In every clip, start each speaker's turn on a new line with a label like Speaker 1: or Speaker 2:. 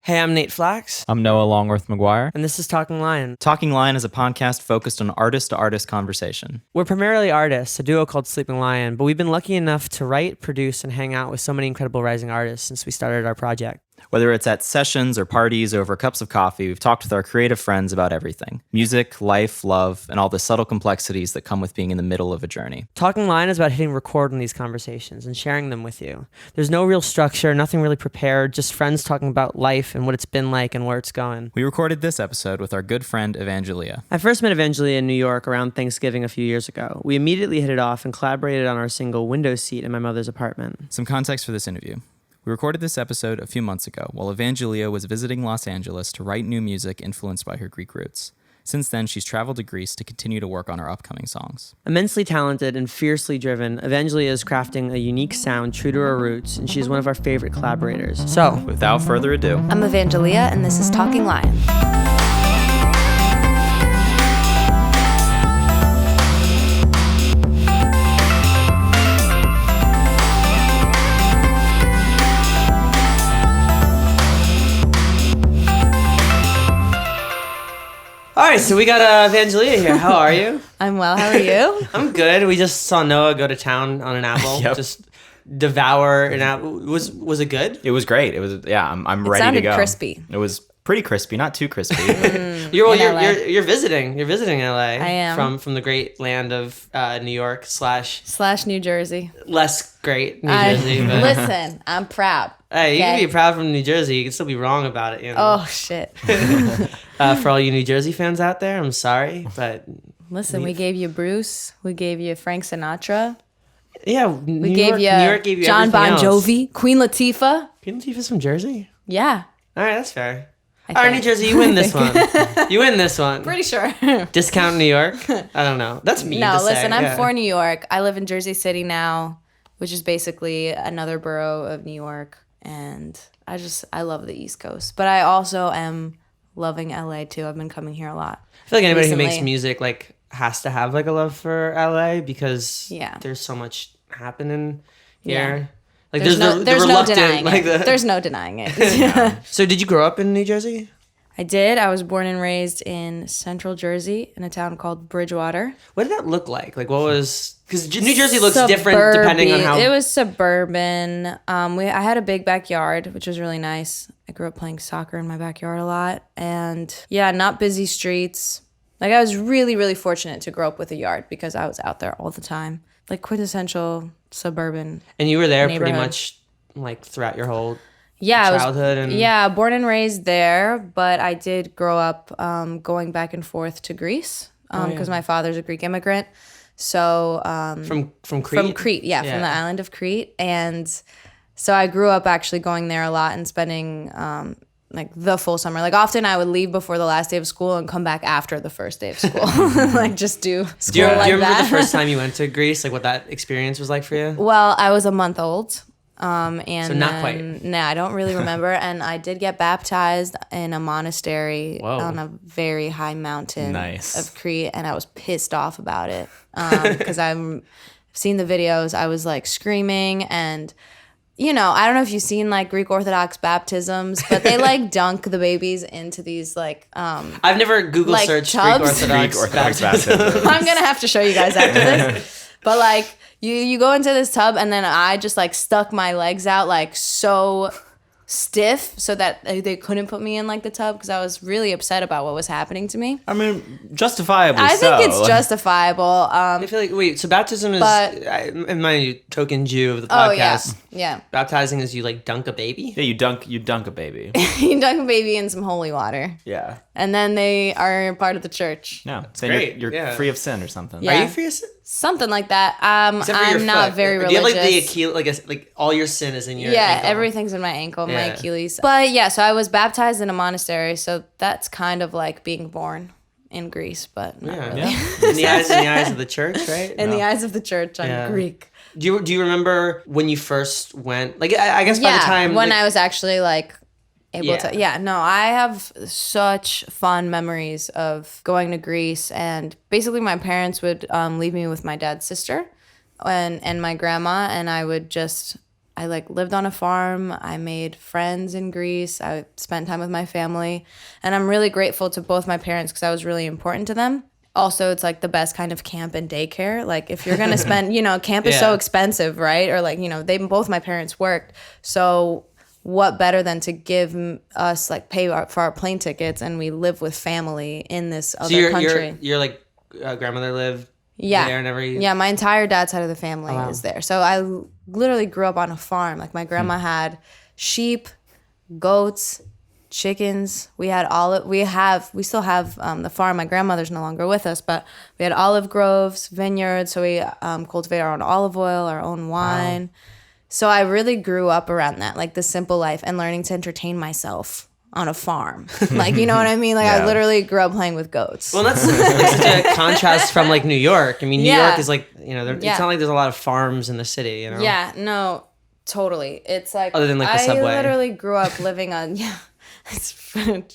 Speaker 1: Hey, I'm Nate Flax.
Speaker 2: I'm Noah Longworth McGuire.
Speaker 1: And this is Talking Lion.
Speaker 2: Talking Lion is a podcast focused on artist-to-artist conversation.
Speaker 1: We're primarily artists, a duo called Sleeping Lion, but we've been lucky enough to write, produce, and hang out with so many incredible rising artists since we started our project.
Speaker 2: Whether it's at sessions or parties or over cups of coffee, we've talked with our creative friends about everything. Music, life, love, and all the subtle complexities that come with being in the middle of a journey.
Speaker 1: Talking Lion is about hitting record on these conversations and sharing them with you. There's no real structure, nothing really prepared, just friends talking about life and what it's been like and where it's going.
Speaker 2: We recorded this episode with our good friend Evangelia.
Speaker 1: I first met Evangelia in New York around Thanksgiving a few years ago. We immediately hit it off and collaborated on our single Windowseat in my mother's apartment.
Speaker 2: Some context for this interview. We recorded this episode a few months ago while Evangelia was visiting Los Angeles to write new music influenced by her Greek roots. Since then, she's traveled to Greece to continue to work on her upcoming songs.
Speaker 1: Immensely talented and fiercely driven, Evangelia is crafting a unique sound true to her roots, and she is one of our favorite collaborators. So,
Speaker 2: Without further ado,
Speaker 3: I'm Evangelia, and this is Talking Lion.
Speaker 1: all right, so we got Evangelia here. How are you?
Speaker 3: I'm well. How are you?
Speaker 1: I'm good. We just saw Noah go to town on an apple.
Speaker 2: Yep.
Speaker 1: Just devour an apple. Was it good?
Speaker 2: it was great. It was, yeah, I'm ready to
Speaker 3: sounded
Speaker 2: go.
Speaker 3: crispy.
Speaker 2: It was pretty crispy, not too crispy.
Speaker 1: You're visiting. You're visiting LA.
Speaker 3: I am.
Speaker 1: From the great land of New York /
Speaker 3: / New Jersey.
Speaker 1: less great New Jersey. But
Speaker 3: Listen, I'm proud.
Speaker 1: hey, you
Speaker 3: okay?
Speaker 1: can be proud from New Jersey. You can still be wrong about it. You know?
Speaker 3: Oh, shit.
Speaker 1: For all you New Jersey fans out there, I'm sorry, but
Speaker 3: Listen, we gave you Bruce. We gave you Frank Sinatra.
Speaker 1: yeah,
Speaker 3: We gave you
Speaker 1: New York gave you
Speaker 3: John Bon
Speaker 1: everything else.
Speaker 3: Jovi. Queen Latifah.
Speaker 1: Queen Latifah's from Jersey.
Speaker 3: Yeah.
Speaker 1: All right, that's fair.
Speaker 3: I
Speaker 1: All right, New
Speaker 3: think.
Speaker 1: Jersey, you win this one. You win this one.
Speaker 3: Pretty sure.
Speaker 1: Discount New York? I don't know. That's mean
Speaker 3: No,
Speaker 1: to say.
Speaker 3: listen, I'm
Speaker 1: Yeah.
Speaker 3: for New York. I live in Jersey City now, which is basically another borough of New York. And I love the East Coast. But I also am loving LA too. I've been coming here a lot.
Speaker 1: I feel like anybody who makes
Speaker 3: recently.
Speaker 1: music like has to have like a love for LA because
Speaker 3: Yeah.
Speaker 1: there's so much happening here.
Speaker 3: Yeah.
Speaker 1: Like
Speaker 3: There's no
Speaker 1: reluctant,
Speaker 3: denying
Speaker 1: like
Speaker 3: it. There's no denying it.
Speaker 1: So did you grow up in New Jersey?
Speaker 3: I did. I was born and raised in Central Jersey in a town called Bridgewater.
Speaker 1: What did that look like? Like what was because New Jersey looks different depending on how
Speaker 3: It was suburban. I had a big backyard, which was really nice. I grew up playing soccer in my backyard a lot, and yeah, not busy streets. Like I was really, really fortunate to grow up with a yard because I was out there all the time. Like quintessential suburban.
Speaker 1: and you were there pretty
Speaker 3: neighborhood.
Speaker 1: much like throughout your whole
Speaker 3: Yeah,
Speaker 1: childhood and
Speaker 3: born and raised there, but I did grow up going back and forth to Greece because my father's a Greek immigrant. So
Speaker 1: from Crete.
Speaker 3: from Crete, from the island of Crete, and so I grew up actually going there a lot and spending like the full summer. Like often I would leave before the last day of school and come back after the first day of school, like just do school
Speaker 1: Do you
Speaker 3: like
Speaker 1: remember
Speaker 3: that.
Speaker 1: the first time you went to Greece? Like what that experience was like for you?
Speaker 3: Well, I was a month old. And
Speaker 1: So not
Speaker 3: then,
Speaker 1: quite.
Speaker 3: No, I don't really remember. And I did get baptized in a monastery on a very high mountain
Speaker 2: Nice.
Speaker 3: of Crete, and I was pissed off about it because I've seen the videos. I was like screaming, and you know, I don't know if you've seen like Greek Orthodox baptisms, but they like dunk the babies into these like
Speaker 1: I've never Google
Speaker 3: like
Speaker 1: searched
Speaker 3: tubs?
Speaker 1: Greek Orthodox baptism.
Speaker 3: I'm gonna have to show you guys after this. But like you go into this tub and then I just like stuck my legs out like so stiff so that they couldn't put me in like the tub because I was really upset about what was happening to me.
Speaker 2: I mean, justifiably
Speaker 3: I
Speaker 2: so.
Speaker 3: think it's justifiable.
Speaker 1: I feel like wait, so baptism is
Speaker 3: But-
Speaker 1: in my token Jew of the
Speaker 3: Oh yeah,
Speaker 1: podcast.
Speaker 3: yeah.
Speaker 1: Baptizing is you like dunk a baby.
Speaker 2: Yeah, you dunk a baby.
Speaker 3: You dunk a baby in some holy water,
Speaker 2: Yeah.
Speaker 3: and then they are part of the church.
Speaker 2: No, then
Speaker 1: great,
Speaker 2: you're
Speaker 1: yeah.
Speaker 2: free of sin or something.
Speaker 3: Yeah.
Speaker 1: Are you free of sin?
Speaker 3: Something like that.
Speaker 1: Except for your
Speaker 3: I'm not
Speaker 1: foot.
Speaker 3: very
Speaker 1: Do you
Speaker 3: religious.
Speaker 1: have like the Achilles, like all your sin is in your
Speaker 3: Yeah,
Speaker 1: ankle?
Speaker 3: everything's in my ankle, my
Speaker 1: Yeah.
Speaker 3: Achilles. But yeah, so I was baptized in a monastery, so that's kind of like being born in Greece, but not
Speaker 1: Yeah.
Speaker 3: really.
Speaker 2: Yeah.
Speaker 1: in the eyes of the church, right?
Speaker 3: In the eyes of the church, I'm
Speaker 1: Yeah.
Speaker 3: Greek.
Speaker 1: Do you remember when you first went? Like I guess by
Speaker 3: Yeah,
Speaker 1: the time
Speaker 3: when
Speaker 1: like,
Speaker 3: I was actually like able
Speaker 1: Yeah.
Speaker 3: to. Yeah, no, I have such fond memories of going to Greece, and basically my parents would leave me with my dad's sister and my grandma, and I would just I like lived on a farm. I made friends in Greece. I spent time with my family. And I'm really grateful to both my parents because I was really important to them. Also, it's like the best kind of camp and daycare. Like if you're going to spend, camp is so expensive, right? Or like, both my parents worked. So what better than to give us like pay for our plane tickets and we live with family in this other country.
Speaker 1: Your like grandmother lived there and every...
Speaker 3: Yeah, my entire dad's side of the family is there. So I literally grew up on a farm. Like my grandma had sheep, goats, chickens. We had we still have the farm. My grandmother's no longer with us, but we had olive groves, vineyards. So we cultivate our own olive oil, our own wine. Wow. So I really grew up around that, like the simple life and learning to entertain myself on a farm. Like, you know what I mean? Like I literally grew up playing with goats.
Speaker 1: Well, that's like such a contrast from like New York. I mean, New York is like, it's not like there's a lot of farms in the city,
Speaker 3: Yeah, no, totally. It's like,
Speaker 1: other than like the subway.
Speaker 3: I literally grew up living on, it's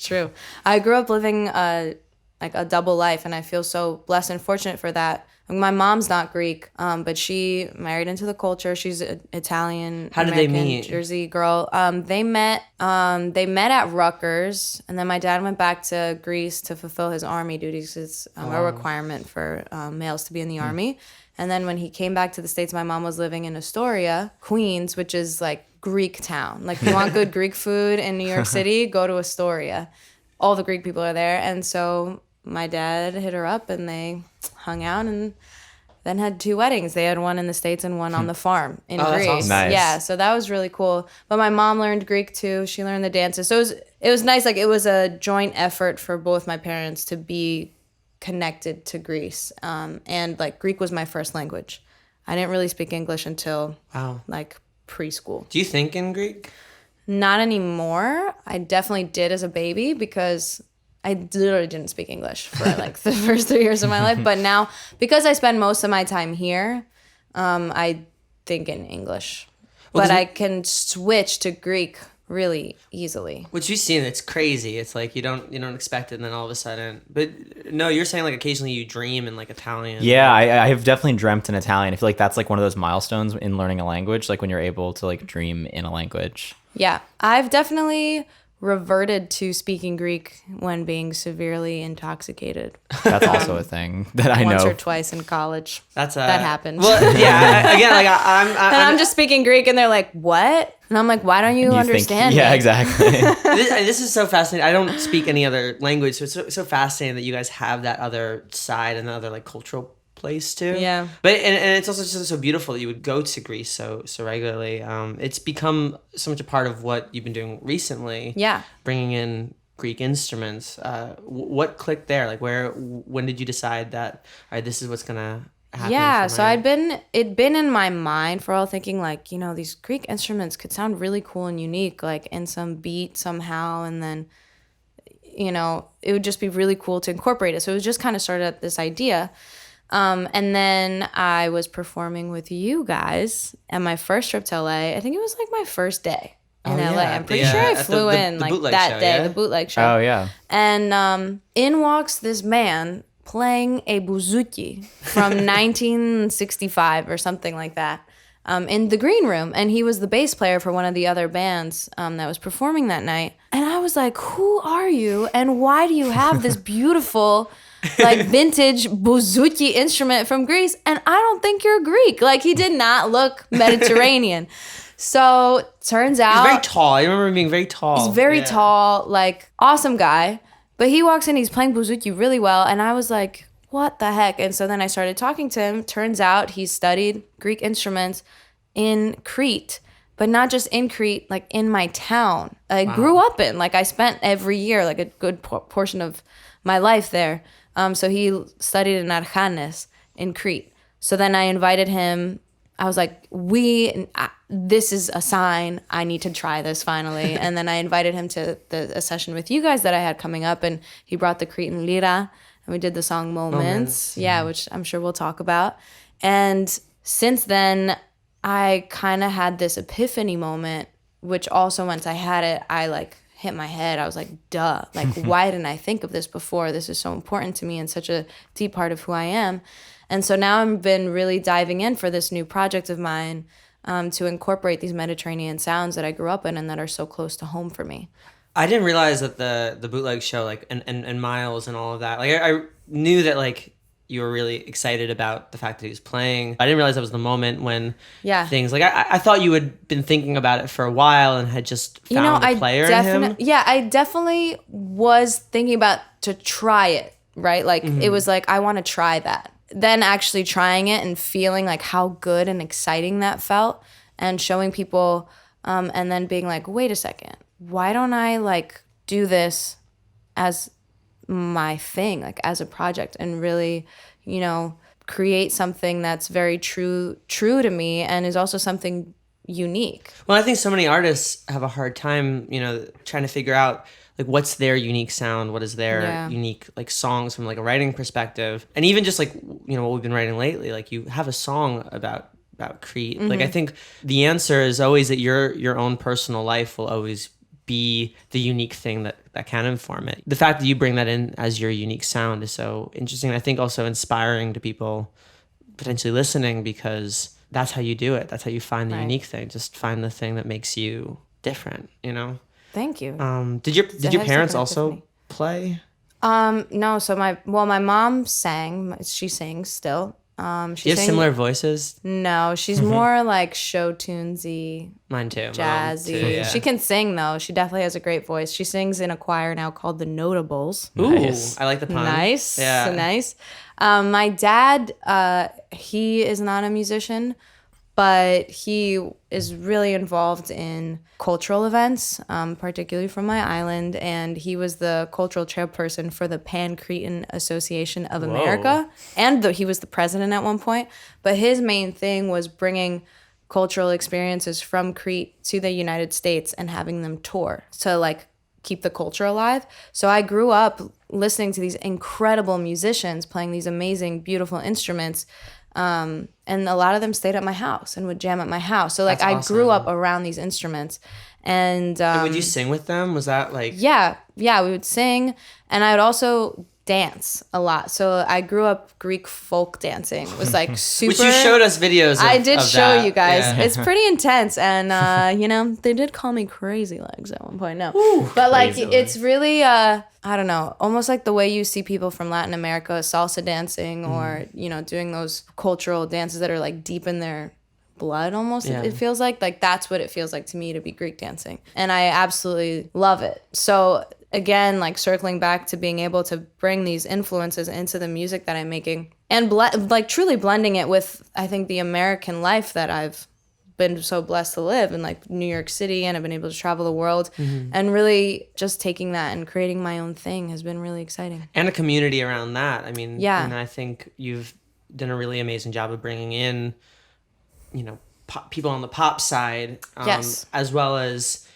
Speaker 3: true. I grew up living like a double life and I feel so blessed and fortunate for that. My mom's not Greek, but she married into the culture. She's Italian.
Speaker 1: How did
Speaker 3: American,
Speaker 1: they meet?
Speaker 3: Jersey girl. They met at Rutgers, and then my dad went back to Greece to fulfill his army duties. It's a requirement for males to be in the army. And then when he came back to the States, my mom was living in Astoria, Queens, which is like Greek town. Like you want good Greek food in New York City, go to Astoria. All the Greek people are there, and so my dad hit her up and they hung out and then had 2 weddings. They had one in the States and one on the farm in Greece. That's awesome.
Speaker 2: Nice.
Speaker 3: Yeah, so that was really cool. But my mom learned Greek too. She learned the dances. So it was nice. Like it was a joint effort for both my parents to be connected to Greece. And like Greek was my first language. I didn't really speak English until like preschool.
Speaker 1: Do you think in Greek?
Speaker 3: Not anymore. I definitely did as a baby because I literally didn't speak English for like the first 3 years of my life. But now, because I spend most of my time here, I think in English. But I can switch to Greek really easily.
Speaker 1: What you've seen, it's crazy. It's like you don't expect it, and then all of a sudden. But no, you're saying like occasionally you dream in like Italian.
Speaker 2: Yeah, I have definitely dreamt in Italian. I feel like that's like one of those milestones in learning a language, like when you're able to like dream in a language.
Speaker 3: Yeah, I've definitely reverted to speaking Greek when being severely intoxicated.
Speaker 2: That's also a thing that I know.
Speaker 3: Once or twice in college. That happened.
Speaker 1: Well, yeah. Again, like I'm
Speaker 3: just speaking Greek, and they're like, "What?" And I'm like, "Why don't you understand?"
Speaker 2: Yeah, exactly.
Speaker 1: This is so fascinating. I don't speak any other language, so it's so fascinating that you guys have that other side and the other like cultural place too.
Speaker 3: Yeah.
Speaker 1: But and it's also just so beautiful that you would go to Greece so regularly. It's become so much a part of what you've been doing recently.
Speaker 3: Yeah.
Speaker 1: Bringing in Greek instruments. What clicked there? Like when did you decide that, all right, this is what's gonna happen?
Speaker 3: Yeah. So it'd been in my mind for all thinking like, these Greek instruments could sound really cool and unique, like in some beat somehow, and then it would just be really cool to incorporate it. So it was just kind of started at this idea. And then I was performing with you guys at my first trip to LA. I think it was like my first day in LA. I'm pretty sure I flew in like that
Speaker 1: show,
Speaker 3: day, the bootleg show.
Speaker 2: Oh, yeah.
Speaker 3: And in walks this man playing a bouzouki from 1965 or something like that in the green room. And he was the bass player for one of the other bands that was performing that night. And I was like, who are you? And why do you have this beautiful like vintage bouzouki instrument from Greece? And I don't think you're Greek. Like he did not look Mediterranean. So turns out
Speaker 1: he's very tall. I remember him being very tall.
Speaker 3: He's very tall, like awesome guy. But he walks in, he's playing bouzouki really well, and I was like, what the heck? And so then I started talking to him. Turns out he studied Greek instruments in Crete, but not just in Crete, like in my town. I grew up in. Like I spent every year, like a good portion of my life there. So he studied in Archanes in Crete. So then I invited him. I was like, this is a sign. I need to try this finally. And then I invited him to a session with you guys that I had coming up. And he brought the Cretan lira. And we did the song Moments. Yeah, which I'm sure we'll talk about. And since then, I kind of had this epiphany moment, which also once I had it, I like hit my head. I was like, duh. Like, why didn't I think of this before? This is so important to me and such a deep part of who I am. And so now I've been really diving in for this new project of mine to incorporate these Mediterranean sounds that I grew up in and that are so close to home for me.
Speaker 1: I didn't realize that the bootleg show, like, and Miles and all of that, like, I knew that, like, you were really excited about the fact that he was playing. I didn't realize that was the moment when things, like, I thought you had been thinking about it for a while and had just found a player in him.
Speaker 3: Yeah, I definitely was thinking about to try it, right? Like, it was like, I want to try that. Then actually trying it and feeling like how good and exciting that felt and showing people and then being like, wait a second, why don't I like do this as my thing, like as a project, and really, you know, create something that's very true to me and is also something unique.
Speaker 1: Well, I think so many artists have a hard time, you know, trying to figure out like what's their unique sound, what is their unique like songs from like a writing perspective, and even just like, you know, what we've been writing lately. Like you have a song about Crete. Like I think the answer is always that your own personal life will always be the unique thing that can inform it. The fact that you bring that in as your unique sound is so interesting. I think also inspiring to people potentially listening, because that's how you do it. That's how you find the unique thing. Just find the thing that makes you different, you know?
Speaker 3: Thank you.
Speaker 1: Did your parents also play?
Speaker 3: No, so my mom sang. She sings still.
Speaker 1: She has similar voices?
Speaker 3: No, she's more like show tunesy.
Speaker 1: Mine too.
Speaker 3: Jazzy.
Speaker 1: Too, yeah.
Speaker 3: She can sing though. She definitely has a great voice. She sings in a choir now called the Notables.
Speaker 1: Ooh, nice. I like the pun.
Speaker 3: Nice.
Speaker 1: Yeah.
Speaker 3: Nice. My dad, he is not a musician, but he is really involved in cultural events, particularly from my island. And he was the cultural chairperson for the Pan-Cretan Association of America. And he was the president at one point. But his main thing was bringing cultural experiences from Crete to the United States and having them tour to like keep the culture alive. So I grew up listening to these incredible musicians playing these amazing, beautiful instruments. And a lot of them stayed at my house and would jam at my house. So like I grew up around these instruments. And
Speaker 1: would you sing with them? Was that like...
Speaker 3: Yeah, we would sing. And I would also dance a lot. So I grew up Greek folk dancing. It was like super...
Speaker 1: Which you showed us videos of.
Speaker 3: I did show
Speaker 1: that.
Speaker 3: you guys.
Speaker 1: Yeah.
Speaker 3: It's pretty intense. And, you know, they did call me Crazy Legs at one point. No. Ooh, but like, it's really... I don't know, almost like the way you see people from Latin America salsa dancing or, you know, doing those cultural dances that are like deep in their blood almost. Yeah. It feels like that's what it feels like to me to be Greek dancing. And I absolutely love it. So again, like circling back to being able to bring these influences into the music that I'm making and like truly blending it with, I think, the American life that I've been so blessed to live in, like New York City, and I've been able to travel the world, and really just taking that and creating my own thing has been really exciting.
Speaker 1: And a community around that. I mean,
Speaker 3: and
Speaker 1: I think you've done a really amazing job of bringing in, you know, people on the pop side, as well as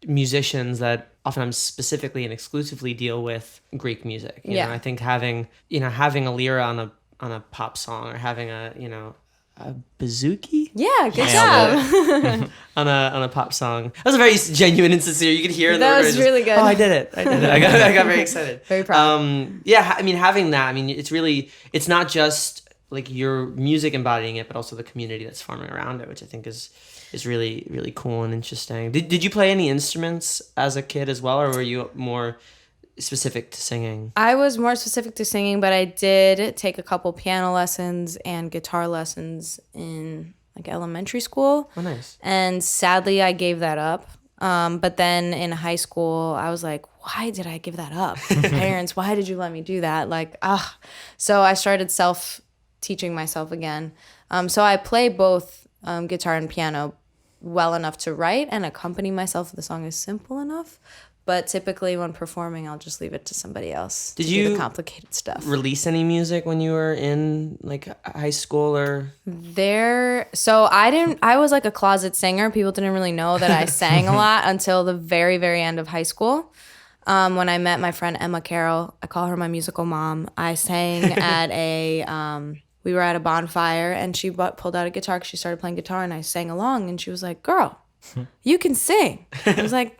Speaker 1: musicians that oftentimes specifically and exclusively deal with Greek music. You know, I think having a lira on a pop song, or having a bouzouki?
Speaker 3: Yeah, good job.
Speaker 1: on a pop song. That was very genuine and sincere. You could hear it.
Speaker 3: That was really good.
Speaker 1: Oh, I did it. I got very excited.
Speaker 3: Very proud.
Speaker 1: I mean, having that, I mean, it's not just like your music embodying it, but also the community that's forming around it, which I think is really, really cool and interesting. Did you play any instruments as a kid as well, or were you more specific to singing?
Speaker 3: I was more specific to singing, but I did take a couple piano lessons and guitar lessons in like elementary school.
Speaker 1: Oh, nice.
Speaker 3: And sadly, I gave that up. But then in high school, I was like, why did I give that up? Parents, why did you let me do that? Like, So I started teaching myself again. So I play both guitar and piano well enough to write and accompany myself if the song is simple enough. But typically when performing, I'll just leave it to somebody else to do the complicated stuff.
Speaker 1: Release any music when you were in like high school or?
Speaker 3: So I was like a closet singer. People didn't really know that I sang a lot until the very, very end of high school. When I met my friend Emma Carroll, I call her my musical mom. I sang at we were at a bonfire and she pulled out a guitar because she started playing guitar and I sang along and she was like, girl, you can sing. I was like,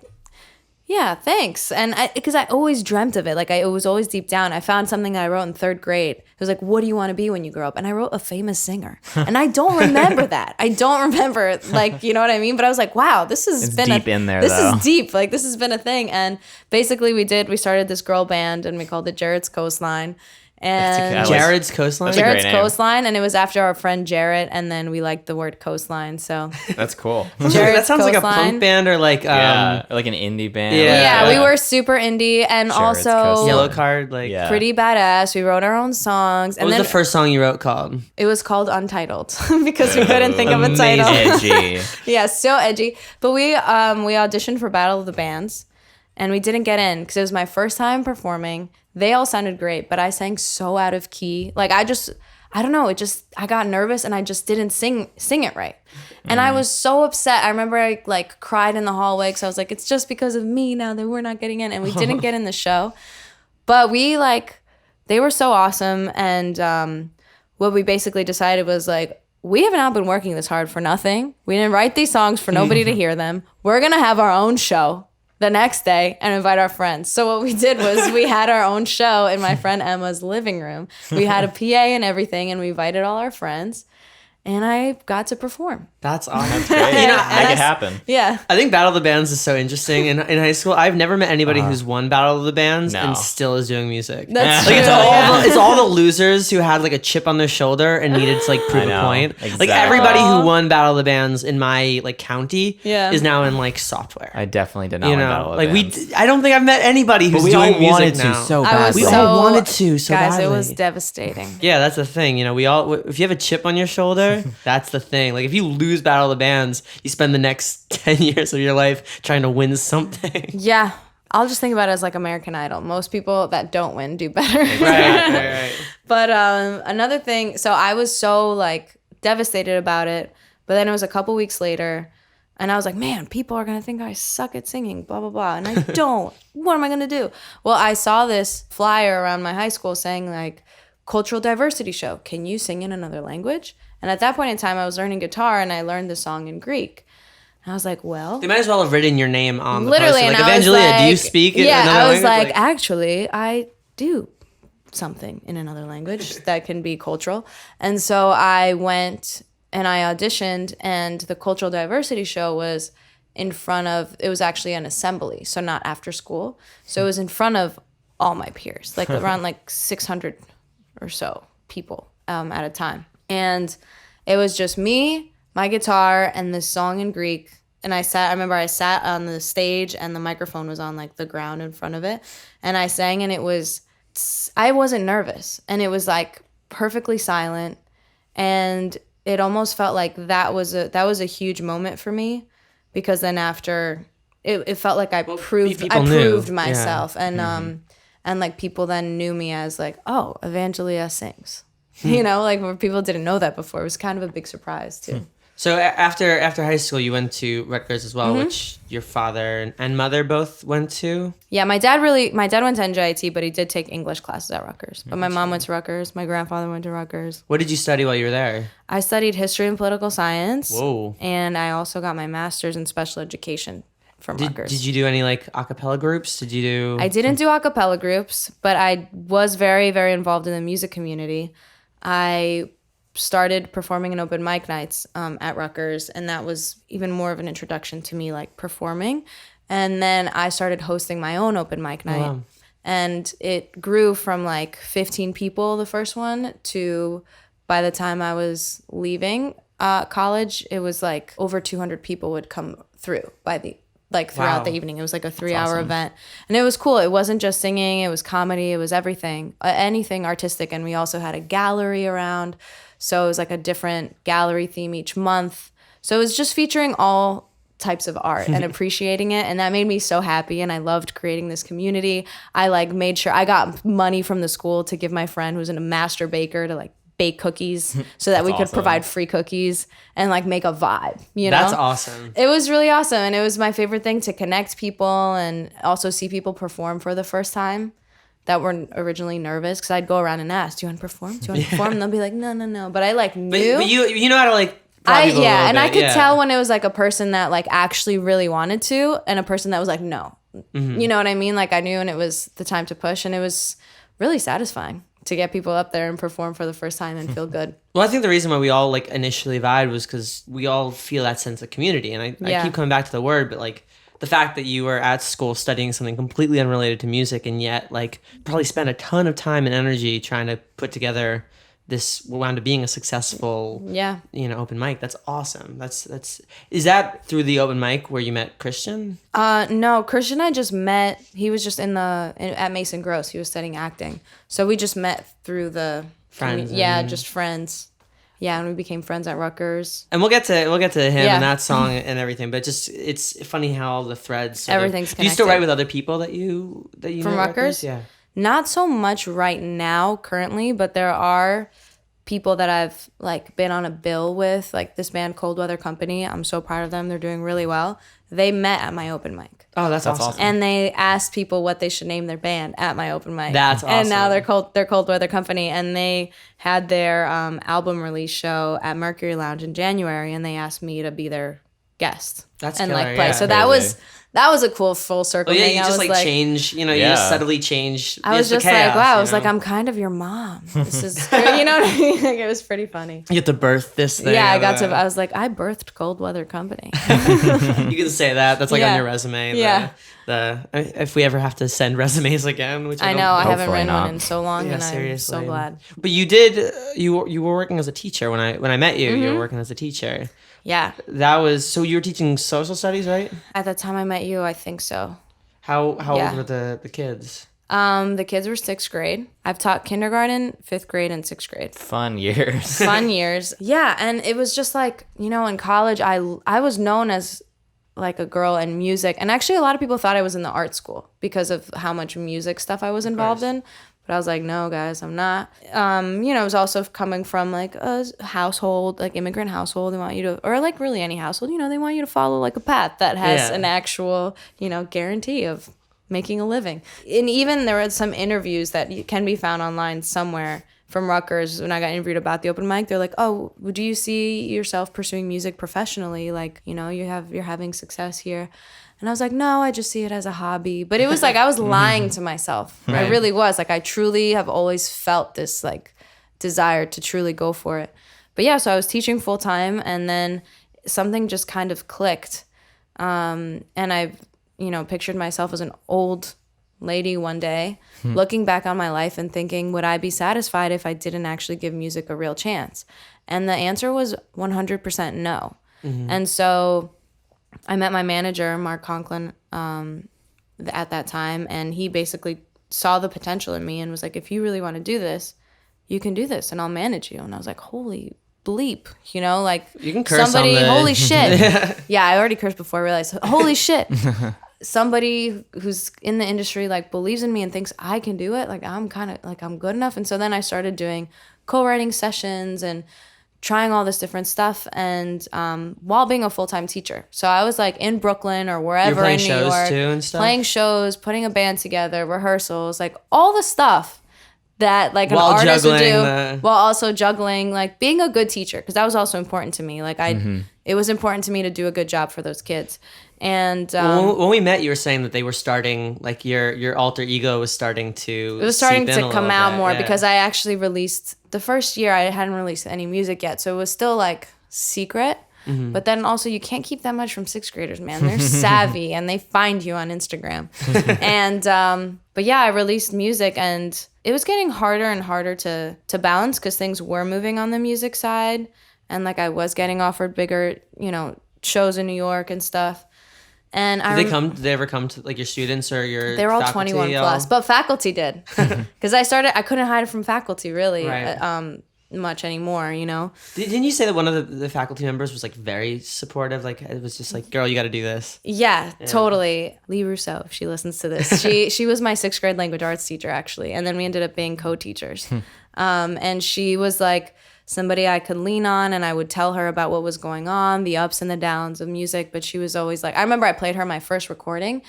Speaker 3: Yeah, thanks. And because I always dreamt of it. Like, it was always deep down. I found something that I wrote in 3rd grade. It was like, what do you want to be when you grow up? And I wrote a famous singer. And I don't remember that. I don't remember, like, you know what I mean? But I was like, wow, this has been
Speaker 2: deep in there,
Speaker 3: this
Speaker 2: though.
Speaker 3: is deep. Like, this has been a thing. And basically we started this girl band and we called it Jared's Coastline. And
Speaker 1: Jared's Coastline?
Speaker 3: Jared's Coastline, and it was after our friend Jared, and then we liked the word coastline, so
Speaker 2: That's cool.
Speaker 1: That sounds like a punk band or like
Speaker 2: like an indie band.
Speaker 3: Yeah, we were super indie and
Speaker 2: Jared's
Speaker 3: also
Speaker 2: Coastline.
Speaker 1: Yellow Card, like
Speaker 3: pretty badass. We wrote our own songs.
Speaker 1: What was the first song you wrote called?
Speaker 3: It was called Untitled because we couldn't think of a title.
Speaker 2: Edgy.
Speaker 3: Yeah, so edgy. But we auditioned for Battle of the Bands, and we didn't get in because it was my first time performing. They all sounded great, but I sang so out of key. Like, I don't know, I got nervous and I just didn't sing it right. And I was so upset. I remember I like cried in the hallway because I was like, it's just because of me now that we're not getting in. And we didn't get in the show. But they were so awesome. And what we basically decided was like, we have not been working this hard for nothing. We didn't write these songs for nobody to hear them. We're going to have our own show the next day and invite our friends. So what we did was we had our own show in my friend Emma's living room. We had a PA and everything, and we invited all our friends, and I got to perform.
Speaker 1: That's awesome.
Speaker 2: That's great. Make it happen.
Speaker 3: Yeah.
Speaker 1: I think Battle of the Bands is so interesting. In high school, I've never met anybody who's won Battle of the Bands and still is doing music.
Speaker 3: That's
Speaker 1: like
Speaker 3: true.
Speaker 1: it's all the losers who had like a chip on their shoulder and needed to like prove a point.
Speaker 2: Exactly.
Speaker 1: Like everybody who won Battle of the Bands in my like county
Speaker 3: Yeah.
Speaker 1: is now in like software.
Speaker 2: I definitely did not win Battle of
Speaker 1: like
Speaker 2: Bands.
Speaker 1: I don't think I've met anybody who's
Speaker 2: we
Speaker 1: doing
Speaker 2: all
Speaker 1: music
Speaker 2: wanted
Speaker 1: now.
Speaker 2: to so
Speaker 3: I
Speaker 2: badly.
Speaker 3: was
Speaker 1: We all wanted to so
Speaker 3: guys,
Speaker 1: badly.
Speaker 3: it was devastating.
Speaker 1: Yeah, that's the thing. You know, we all if you have a chip on your shoulder, that's the thing. Like if you lose Battle of the Bands, you spend the next 10 years of your life trying to win something.
Speaker 3: Yeah. I'll just think about it as like American Idol. Most people that don't win do better.
Speaker 1: Right.
Speaker 3: But another thing, so I was so like devastated about it. But then it was a couple weeks later, and I was like, man, people are going to think I suck at singing, blah, blah, blah. And I don't. What am I going to do? Well, I saw this flyer around my high school saying like, cultural diversity show. Can you sing in another language? And at that point in time, I was learning guitar, and I learned the song in Greek. And I was like, well,
Speaker 1: They might as well have written your name on the
Speaker 3: literally,
Speaker 1: poster. Like,
Speaker 3: and I was
Speaker 1: Evangelia, do you
Speaker 3: like-
Speaker 1: speak
Speaker 3: Yeah,
Speaker 1: another
Speaker 3: I was
Speaker 1: language?
Speaker 3: like, actually, I do something in another language that can be cultural. And so I went and I auditioned, and the cultural diversity show was in front of, it was actually an assembly, so not after school. So it was in front of all my peers, like around like 600 or so people at a time. And it was just me, my guitar, and this song in Greek. And I remember I sat on the stage, and the microphone was on like the ground in front of it. And I sang, and I wasn't nervous. And it was like perfectly silent. And it almost felt like that was a huge moment for me, because then after it felt like I proved myself. And and like people then knew me as like, oh, Evangelia sings. You know, like where people didn't know that before. It was kind of a big surprise too.
Speaker 1: So after high school, you went to Rutgers as well, which your father and mother both went to?
Speaker 3: Yeah, my dad went to NJIT, but he did take English classes at Rutgers. But my mom went to Rutgers. My grandfather went to Rutgers.
Speaker 1: What did you study while you were there?
Speaker 3: I studied history and political science.
Speaker 1: Whoa.
Speaker 3: And I also got my master's in special education from Rutgers.
Speaker 1: Did you do any like a cappella groups? Did you do?
Speaker 3: I didn't do a cappella groups, but I was very, very involved in the music community. I started performing in open mic nights at Rutgers, and that was even more of an introduction to me like performing. And then I started hosting my own open mic night.
Speaker 1: Wow.
Speaker 3: And it grew from like 15 people the first one to, by the time I was leaving college, it was like over 200 people would come through throughout the evening. It was like a 3-hour event. And it was cool. It wasn't just singing, it was comedy, it was everything, anything artistic. And we also had a gallery around. So it was like a different gallery theme each month. So it was just featuring all types of art and appreciating it. And that made me so happy. And I loved creating this community. I like made sure I got money from the school to give my friend who's a master baker to like bake cookies so that we could provide free cookies and like make a vibe, you know?
Speaker 1: That's awesome.
Speaker 3: It was really awesome. And it was my favorite thing to connect people and also see people perform for the first time that were originally nervous, because I'd go around and ask, do you want to perform? Do you want to perform? And they'll be like, no. But I like knew.
Speaker 1: But you know how to like draw people a little
Speaker 3: and
Speaker 1: bit,
Speaker 3: I could tell when it was like a person that like actually really wanted to and a person that was like, no. You know what I mean? Like I knew when it was the time to push, and it was really satisfying to get people up there and perform for the first time and feel good.
Speaker 1: Well, I think the reason why we all like initially vibed was because we all feel that sense of community. And I keep coming back to the word, but like the fact that you were at school studying something completely unrelated to music and yet like probably spent a ton of time and energy trying to put together this what wound up being a successful open mic. That's awesome. That's is that through the open mic where you met Christian?
Speaker 3: No, Christian I just met. He was just at Mason Gross. He was studying acting, so we just met through the
Speaker 1: friends.
Speaker 3: Just friends. Yeah, and we became friends at Rutgers.
Speaker 1: And we'll get to him and that song and everything. But just it's funny how all the threads.
Speaker 3: Everything's connected.
Speaker 1: Do you still write with other people that you
Speaker 3: from Rutgers?
Speaker 1: Yeah.
Speaker 3: Not so much right now currently, but there are people that I've like been on a bill with, like this band Cold Weather Company. I'm so proud of them. They're doing really well. They met at my open mic.
Speaker 1: Oh, that's awesome.
Speaker 3: And they asked people what they should name their band at my open mic.
Speaker 1: That's awesome.
Speaker 3: And now they're Cold Weather Company, and they had their album release show at Mercury Lounge in January, and they asked me to be their guest.
Speaker 1: That's
Speaker 3: and
Speaker 1: killer,
Speaker 3: like play.
Speaker 1: Yeah.
Speaker 3: So that was a cool full circle
Speaker 1: Oh, yeah,
Speaker 3: thing.
Speaker 1: you just like change, you just subtly change.
Speaker 3: I was just
Speaker 1: chaos,
Speaker 3: like, wow, I was like, I'm kind of your mom. This is, you know what I mean? Like, it was pretty funny.
Speaker 1: You get to birth this thing.
Speaker 3: Yeah, I was like, I birthed Cold Weather Company.
Speaker 1: You can say that. That's like on your resume.
Speaker 3: Yeah.
Speaker 1: If we ever have to send resumes again, which
Speaker 3: I know, I haven't written
Speaker 2: not.
Speaker 3: one in so long, and
Speaker 1: seriously.
Speaker 3: I'm so glad.
Speaker 1: But you did. You were working as a teacher when I met you. You were working as a teacher.
Speaker 3: Yeah.
Speaker 1: That was so. You were teaching social studies, right?
Speaker 3: At the time I met you, I think so.
Speaker 1: How old were the kids?
Speaker 3: The kids were 6th grade. I've taught kindergarten, 5th grade, and 6th grade.
Speaker 2: Fun years.
Speaker 3: Fun years. Yeah, and it was just like, in college, I was known as like a girl in music. And actually, a lot of people thought I was in the art school because of how much music stuff I was involved in. But I was like, no, guys, I'm not. It was also coming from like a household, like immigrant household. They want you to, or like really any household, they want you to follow like a path that has an actual, guarantee of making a living. And even there were some interviews that can be found online somewhere from Rutgers when I got interviewed about the open mic. They're like, oh, do you see yourself pursuing music professionally? Like, you're having success here. And I was like, no, I just see it as a hobby. But it was like I was lying to myself. Right. I really was. Like I truly have always felt this like desire to truly go for it. But yeah, so I was teaching full time, and then something just kind of clicked. And I, pictured myself as an old lady one day, looking back on my life and thinking, would I be satisfied if I didn't actually give music a real chance? And the answer was 100% no. Mm-hmm. And so I met my manager, Mark Conklin, at that time, and he basically saw the potential in me and was like, if you really want to do this, you can do this, and I'll manage you. And I was like, holy bleep, like
Speaker 1: you can curse
Speaker 3: somebody, holy shit.
Speaker 1: Yeah,
Speaker 3: I already cursed before I realized, holy shit. Somebody who's in the industry like believes in me and thinks I can do it. Like I'm kind of like I'm good enough. And so then I started doing co-writing sessions and trying all this different stuff, and while being a full-time teacher. So I was like in Brooklyn or wherever in New York,
Speaker 1: too and stuff?
Speaker 3: Playing shows, putting a band together, rehearsals, like all the stuff that like an
Speaker 1: while
Speaker 3: artist would do,
Speaker 1: juggling
Speaker 3: while also juggling, like being a good teacher, because that was also important to me. Like it was important to me to do a good job for those kids. And
Speaker 1: when we met, you were saying that they were starting, like your alter ego was starting to.
Speaker 3: It was starting to come out more
Speaker 1: yeah.
Speaker 3: because I actually released the first year. I hadn't released any music yet, so it was still like secret. Mm-hmm. But then also you can't keep that much from 6th graders, man. They're savvy and they find you on Instagram. And but yeah, I released music, and it was getting harder and harder to balance because things were moving on the music side, and like I was getting offered bigger, shows in New York and stuff. And
Speaker 1: did they ever come to like your students or your?
Speaker 3: They were all 21 plus, but faculty did, because I couldn't hide from faculty really.
Speaker 1: Right.
Speaker 3: Much anymore,
Speaker 1: Didn't you say that one of the faculty members was like very supportive? Like it was just like, girl, you got to do this.
Speaker 3: Yeah, totally. Lee Rousseau, if she listens to this, she was my 6th grade language arts teacher actually, and then we ended up being co-teachers. And she was like somebody I could lean on, and I would tell her about what was going on, the ups and the downs of music. But she was always like, I remember I played her my first recording,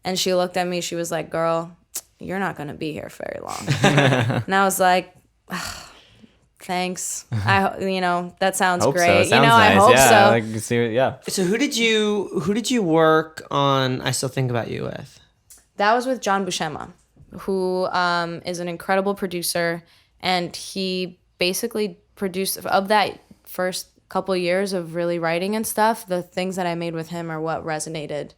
Speaker 3: and she looked at me. She was like, "Girl, you're not gonna be here very long." And I was like, thanks. That sounds great.
Speaker 2: So.
Speaker 3: I hope so.
Speaker 2: So who
Speaker 1: did you work on I Still Think About You with?
Speaker 3: That was with John Buscema, who is an incredible producer, and he basically produced, of that first couple years of really writing and stuff, the things that I made with him are what resonated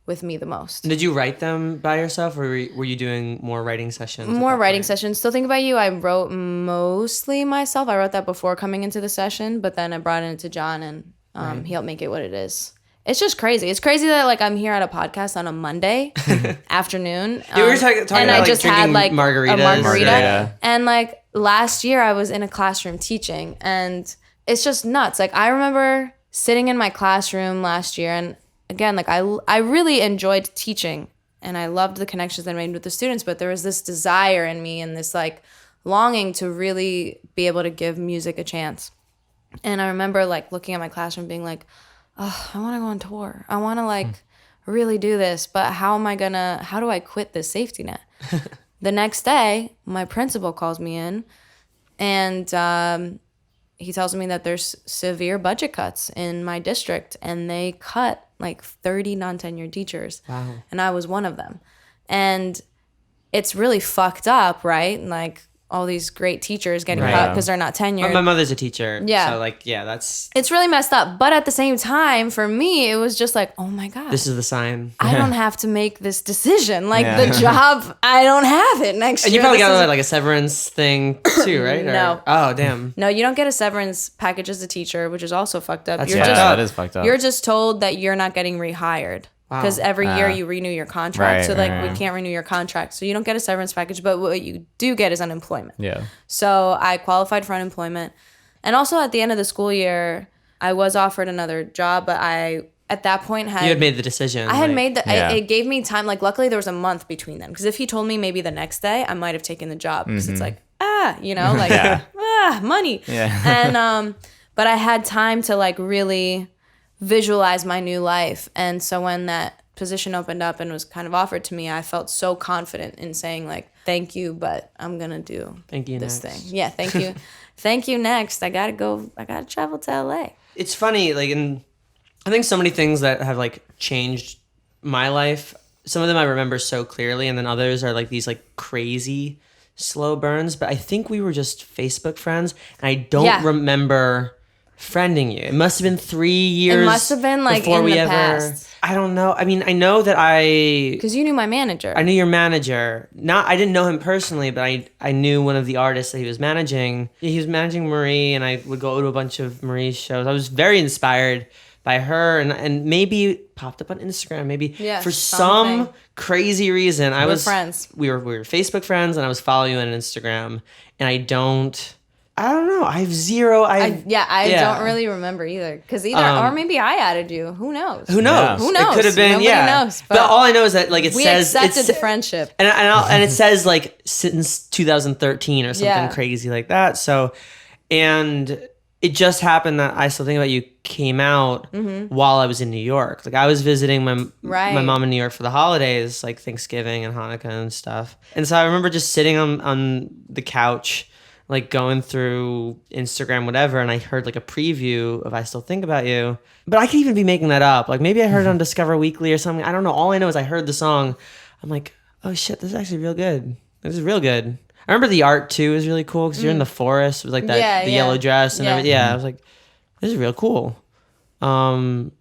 Speaker 3: with me the most.
Speaker 1: Did you write them by yourself, or were you doing more writing sessions?
Speaker 3: More writing sessions. Still Think About You, I wrote mostly myself. I wrote that before coming into the session, but then I brought it into John, and he helped make it what it is. It's just crazy. It's crazy that like I'm here at a podcast on a Monday afternoon.
Speaker 1: We were talking
Speaker 3: and
Speaker 1: about
Speaker 3: I just had like
Speaker 1: margaritas.
Speaker 3: a margarita. And like last year I was in a classroom teaching, and it's just nuts. Like I remember sitting in my classroom last year, and again, like I really enjoyed teaching, and I loved the connections I made with the students, but there was this desire in me and this like longing to really be able to give music a chance. And I remember like looking at my classroom being like, oh, I want to go on tour. I want to like really do this, but how do I quit this safety net? The next day, my principal calls me in, and he tells me that there's severe budget cuts in my district, and they cut like 30 non-tenured teachers.
Speaker 1: Wow.
Speaker 3: And I was one of them. And it's really fucked up, right? Like all these great teachers getting cut because they're not tenured.
Speaker 1: My mother's a teacher.
Speaker 3: Yeah.
Speaker 1: So like, yeah, that's...
Speaker 3: It's really messed up. But at the same time, for me, it was just like, oh my God.
Speaker 1: This is the sign.
Speaker 3: I don't have to make this decision. Like the job, I don't have it next year.
Speaker 1: And you probably got like a severance thing too, right?
Speaker 3: No.
Speaker 1: Oh, damn.
Speaker 3: No, you don't get a severance package as a teacher, which is also fucked up.
Speaker 1: That's
Speaker 2: that is fucked up.
Speaker 3: You're just told that you're not getting rehired. Because every year you renew your contract. So we can't renew your contract. So you don't get a severance package, but what you do get is unemployment.
Speaker 2: Yeah.
Speaker 3: So I qualified for unemployment. And also at the end of the school year, I was offered another job, but I, at that point,
Speaker 1: You had made the decision.
Speaker 3: I had made the, it gave me time. Like, luckily there was a month between them. Because if he told me maybe the next day, I might have taken the job. Because it's like, money.
Speaker 2: Yeah.
Speaker 3: And, but I had time to like really visualize my new life. And so when that position opened up and was kind of offered to me, I felt so confident in saying like, thank you, but I'm going to do this thing. Yeah, thank you. Thank you, next. I got to travel to LA.
Speaker 1: It's funny, like, and I think so many things that have like changed my life, some of them I remember so clearly, and then others are like these like crazy slow burns. But I think we were just Facebook friends, and I don't remember friending you. It must have been 3 years.
Speaker 3: It must have been like in the past.
Speaker 1: I don't know. I mean, I know that
Speaker 3: because you knew my manager.
Speaker 1: I knew your manager. I didn't know him personally, but I knew one of the artists that he was managing. He was managing Marie, and I would go to a bunch of Marie's shows. I was very inspired by her, and maybe it popped up on Instagram. Maybe for some crazy reason,
Speaker 3: We're friends.
Speaker 1: We were Facebook friends, and I was following you on Instagram, and I don't know. I have zero. I
Speaker 3: don't really remember either. Because or maybe I added you. Who knows?
Speaker 1: Who knows?
Speaker 2: Yeah.
Speaker 3: Who knows?
Speaker 1: It could have been.
Speaker 3: Nobody knows.
Speaker 1: But all I know is that like
Speaker 3: we accepted the friendship,
Speaker 1: and it says like since 2013 or something crazy like that. So, and it just happened that I Still Think About You came out while I was in New York. Like I was visiting my mom in New York for the holidays, like Thanksgiving and Hanukkah and stuff. And so I remember just sitting on the couch, like going through Instagram, whatever, and I heard like a preview of I Still Think About You. But I could even be making that up. Like maybe I heard it on Discover Weekly or something. I don't know. All I know is I heard the song. I'm like, oh shit, this is actually real good. This is real good. I remember the art too is really cool because you're in the forest with like that the yellow dress and everything. Yeah, I was like, this is real cool. I'm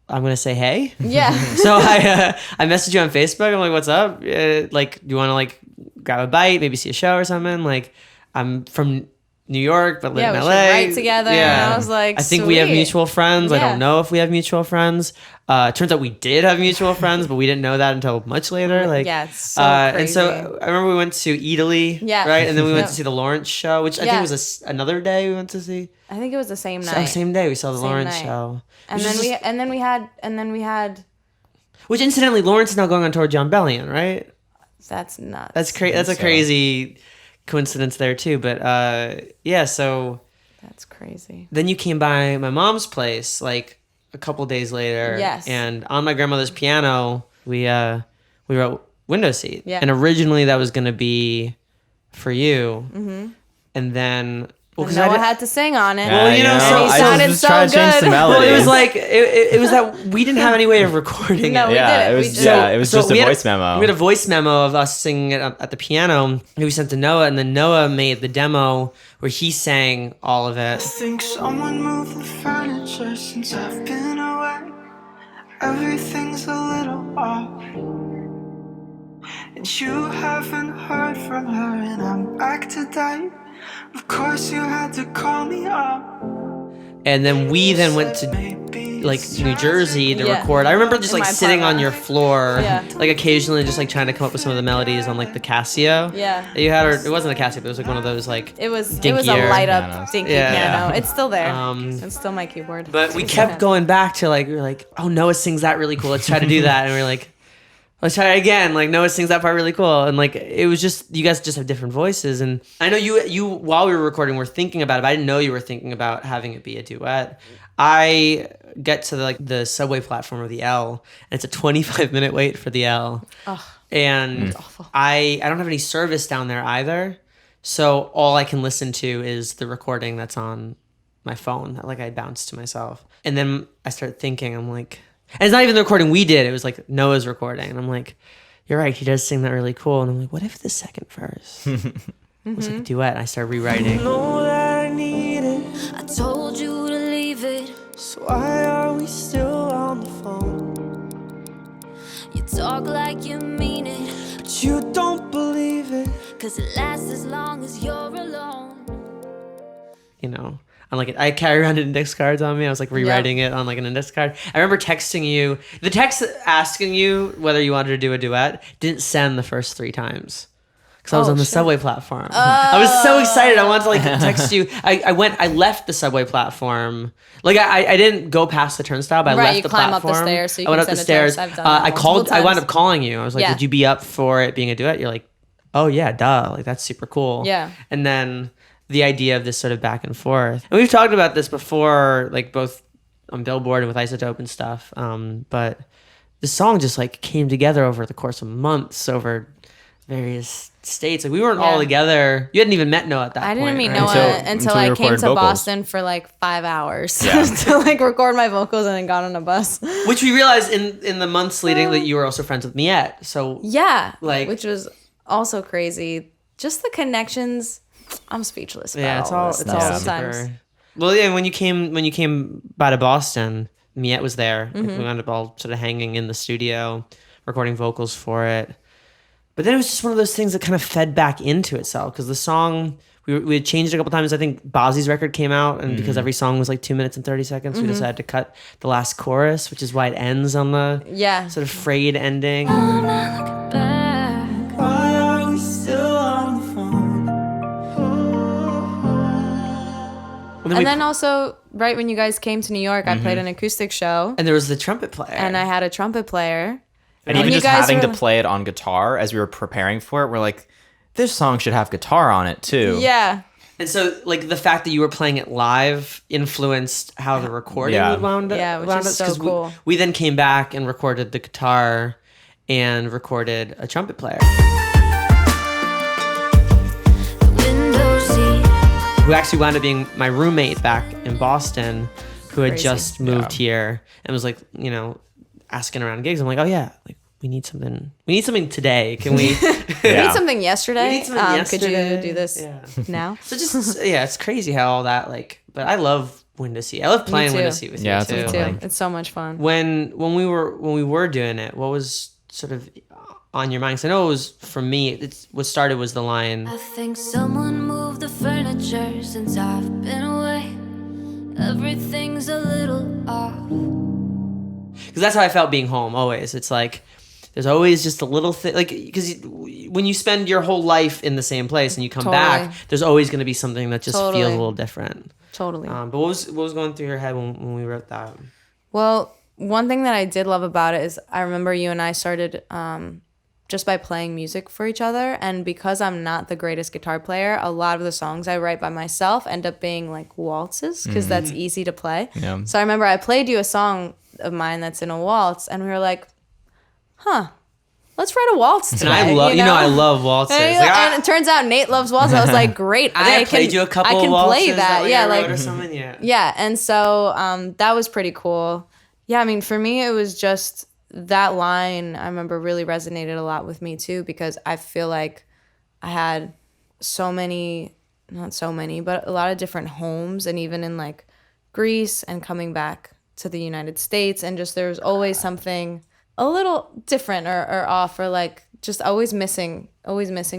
Speaker 1: gonna say hey.
Speaker 3: Yeah.
Speaker 1: So I messaged you on Facebook. I'm like, what's up? Like, do you want to like grab a bite, maybe see a show or something? Like, I'm from New York, but live in LA.
Speaker 3: We should write together. Yeah. And I was like,
Speaker 1: I think we have mutual friends.
Speaker 3: Yeah.
Speaker 1: I don't know if we have mutual friends. Turns out we did have mutual friends, but we didn't know that until much later. Like,
Speaker 3: it's so crazy.
Speaker 1: And so I remember we went to Italy, right? And then we went to see the Lawrence show, which I think was another day we went to see.
Speaker 3: I think it was the same night.
Speaker 1: Same day we saw the Lawrence show.
Speaker 3: And then we had. Which
Speaker 1: incidentally, Lawrence is now going on tour with John Bellion, right?
Speaker 3: That's nuts.
Speaker 1: That's crazy. That's a crazy coincidence there too. But so
Speaker 3: that's crazy.
Speaker 1: Then you came by my mom's place like a couple days later.
Speaker 3: Yes.
Speaker 1: And on my grandmother's piano, we wrote Windowseat.
Speaker 3: Yeah.
Speaker 1: And originally that was gonna be for you. Mm-hmm. And then Well,
Speaker 3: and Noah had to sing on it.
Speaker 1: Well, you know, so
Speaker 3: he
Speaker 2: I
Speaker 3: sounded
Speaker 2: was
Speaker 3: so
Speaker 2: trying to change
Speaker 3: good.
Speaker 2: the melody.
Speaker 1: Well, it was like it was that we didn't have any way of recording
Speaker 3: No,
Speaker 1: it.
Speaker 3: we
Speaker 2: Yeah,
Speaker 3: did it.
Speaker 2: it
Speaker 3: We
Speaker 2: was
Speaker 3: did
Speaker 2: yeah,
Speaker 3: it.
Speaker 2: it was
Speaker 1: So
Speaker 2: just a
Speaker 1: we had
Speaker 2: voice memo.
Speaker 1: We had a voice memo of us singing it at the piano. And we sent to Noah, and then Noah made the demo where he sang all of it.
Speaker 4: I think someone moved the furniture since I've been away. Everything's a little off, and you haven't heard from her, and I'm back to date. Of course you had to call me up.
Speaker 1: And then we then went to like New Jersey to record. I remember just
Speaker 3: In
Speaker 1: like
Speaker 3: my
Speaker 1: sitting on
Speaker 3: apartment.
Speaker 1: your floor,
Speaker 3: Yeah.
Speaker 1: like occasionally just like trying to come up with some of the melodies on like the Casio.
Speaker 3: Yeah.
Speaker 1: That you had, or it wasn't a Casio, but it was like one of those like.
Speaker 3: It was a
Speaker 1: dinkier
Speaker 3: light up
Speaker 2: pianos.
Speaker 3: dinky
Speaker 1: Yeah.
Speaker 3: piano. It's still there.
Speaker 1: It's
Speaker 3: still my keyboard.
Speaker 1: But we kept going back to like, we were like, oh, Noah sings that really cool. Let's try to do that. And we were like, let's try it again. Like Noah sings that part really cool. And like, it was just, you guys just have different voices. And I know you while we were recording, were thinking about it, but I didn't know you were thinking about having it be a duet. I get to the subway platform of the L, and it's a 25-minute wait for the L. And I don't have any service down there either. So all I can listen to is the recording that's on my phone that like I bounced to myself. And then I started thinking, I'm like, and it's not even the recording we did, it was like Noah's recording. And I'm like, you're right, he does sing that really cool. And I'm like, what if the second verse was like a duet? And I started rewriting.
Speaker 4: Know that I need it,
Speaker 5: I told you to leave it.
Speaker 4: so why are we still on the phone?
Speaker 5: You talk like you mean it,
Speaker 4: But you don't believe it.
Speaker 5: 'cause it lasts as long as you're alone.
Speaker 1: You know, I'm like, I carry around index cards on me. I was like rewriting it on like an index card. I remember texting you. The text asking you whether you wanted to do a duet didn't send the first 3 times. Because I was on the subway platform. I was so excited. I wanted to like text you. I left the subway platform. Like I didn't go past the turnstile, but I
Speaker 3: Right,
Speaker 1: left
Speaker 3: you
Speaker 1: the
Speaker 3: climb up the
Speaker 1: platform.
Speaker 3: stairs so you
Speaker 1: I went
Speaker 3: can
Speaker 1: up the
Speaker 3: send a text.
Speaker 1: stairs.
Speaker 3: I've done that
Speaker 1: I called.
Speaker 3: multiple
Speaker 1: I wound
Speaker 3: times.
Speaker 1: up calling you. I was like,
Speaker 3: Yeah.
Speaker 1: would you be up for it being a duet? You're like, oh yeah, duh. Like that's super cool.
Speaker 3: Yeah.
Speaker 1: And then the idea of this sort of back and forth. And we've talked about this before, like both on Billboard and with Isotope and stuff. But the song just like came together over the course of months over various states. Like we weren't all
Speaker 3: Yeah.
Speaker 1: together. You hadn't even met Noah at that point.
Speaker 3: I didn't meet
Speaker 1: right?
Speaker 3: Noah
Speaker 2: Until
Speaker 3: until
Speaker 2: we
Speaker 3: I came
Speaker 2: recorded
Speaker 3: to
Speaker 2: vocals.
Speaker 3: Boston for like 5 hours
Speaker 2: Yeah.
Speaker 3: to like record my vocals and then got on a bus.
Speaker 1: Which we realized in the months leading that you were also friends with Miette. So
Speaker 3: Yeah,
Speaker 1: Like-
Speaker 3: which was also crazy. Just the connections. I'm speechless. About
Speaker 1: yeah, it's all
Speaker 3: this
Speaker 1: it's
Speaker 3: stuff
Speaker 1: all
Speaker 3: sometimes.
Speaker 1: super. Well, yeah, when you came by to Boston, Miette was there. Like, we wound up all sort of hanging in the studio, recording vocals for it. But then it was just one of those things that kind of fed back into itself because the song we had changed it a couple times. I think Bozzy's record came out, and because every song was like 2 minutes and 30 seconds, we decided to cut the last chorus, which is why it ends on the
Speaker 3: Yeah.
Speaker 1: sort of frayed ending.
Speaker 5: Back.
Speaker 4: Why are we still on the phone?
Speaker 3: And then also, right when you guys came to New York, I played an acoustic show,
Speaker 1: And there was the trumpet player.
Speaker 3: and I had a trumpet player.
Speaker 2: And even
Speaker 3: you
Speaker 2: just
Speaker 3: guys
Speaker 2: having
Speaker 3: were
Speaker 2: to
Speaker 3: like-
Speaker 2: play it on guitar as we were preparing for it, we're like, this song should have guitar on it too.
Speaker 3: Yeah.
Speaker 1: And so, like, the fact that you were playing it live influenced how the recording
Speaker 2: Yeah.
Speaker 1: would wound up.
Speaker 3: Yeah, which
Speaker 1: wound
Speaker 3: is
Speaker 1: up,
Speaker 3: so
Speaker 1: 'cause
Speaker 3: cool.
Speaker 1: We then came back and recorded the guitar and recorded a trumpet player
Speaker 5: Windowseat.
Speaker 1: who actually wound up being my roommate back in Boston, who had
Speaker 3: Crazy.
Speaker 1: just moved here and was like, you know, asking around gigs. I'm like, oh yeah, like we need something today. Can we?
Speaker 3: We
Speaker 2: Yeah.
Speaker 3: need something yesterday.
Speaker 1: We need something
Speaker 3: Could you
Speaker 1: yesterday.
Speaker 3: do this
Speaker 1: Yeah.
Speaker 3: now?
Speaker 1: So just yeah, it's crazy how all that like. But I love Windowseat. I love playing
Speaker 3: too.
Speaker 1: Windowseat with
Speaker 2: Yeah,
Speaker 1: you
Speaker 2: it's
Speaker 1: too.
Speaker 2: fun.
Speaker 3: Too.
Speaker 1: Like,
Speaker 3: It's so much fun.
Speaker 1: when we were doing it, what was sort of on your mind? 'Cause I know it was for me. It's what started was the line.
Speaker 5: I think someone moved the furniture since I've been away. Everything's a little off.
Speaker 1: Because that's how I felt being home always. It's like there's always just a little thing, like because when you spend your whole life in the same place and you come
Speaker 3: Totally.
Speaker 1: back, there's always going to be something that just
Speaker 3: Totally.
Speaker 1: feels a little different.
Speaker 3: Totally.
Speaker 1: But what was going through your head when we wrote that?
Speaker 3: Well, one thing that I did love about it is I remember you and I started just by playing music for each other. And because I'm not the greatest guitar player, a lot of the songs I write by myself end up being like waltzes because that's easy to play.
Speaker 2: Yeah.
Speaker 3: So I remember I played you a song of mine that's in a waltz, and we were like, huh, let's write a waltz today.
Speaker 1: And I love, I love waltzes.
Speaker 3: And it turns out Nate loves waltzes. I was like, great.
Speaker 1: I played you a couple
Speaker 3: I can
Speaker 1: of waltzes
Speaker 3: play that. Yeah,
Speaker 1: like or something.
Speaker 3: Yeah, and so that was pretty cool. Yeah, I mean, for me, it was just that line. I remember really resonated a lot with me too, because I feel like I had not so many, but a lot of different homes, and even in like Greece and coming back to the United States, and just there was always something a little different or off, or like just always missing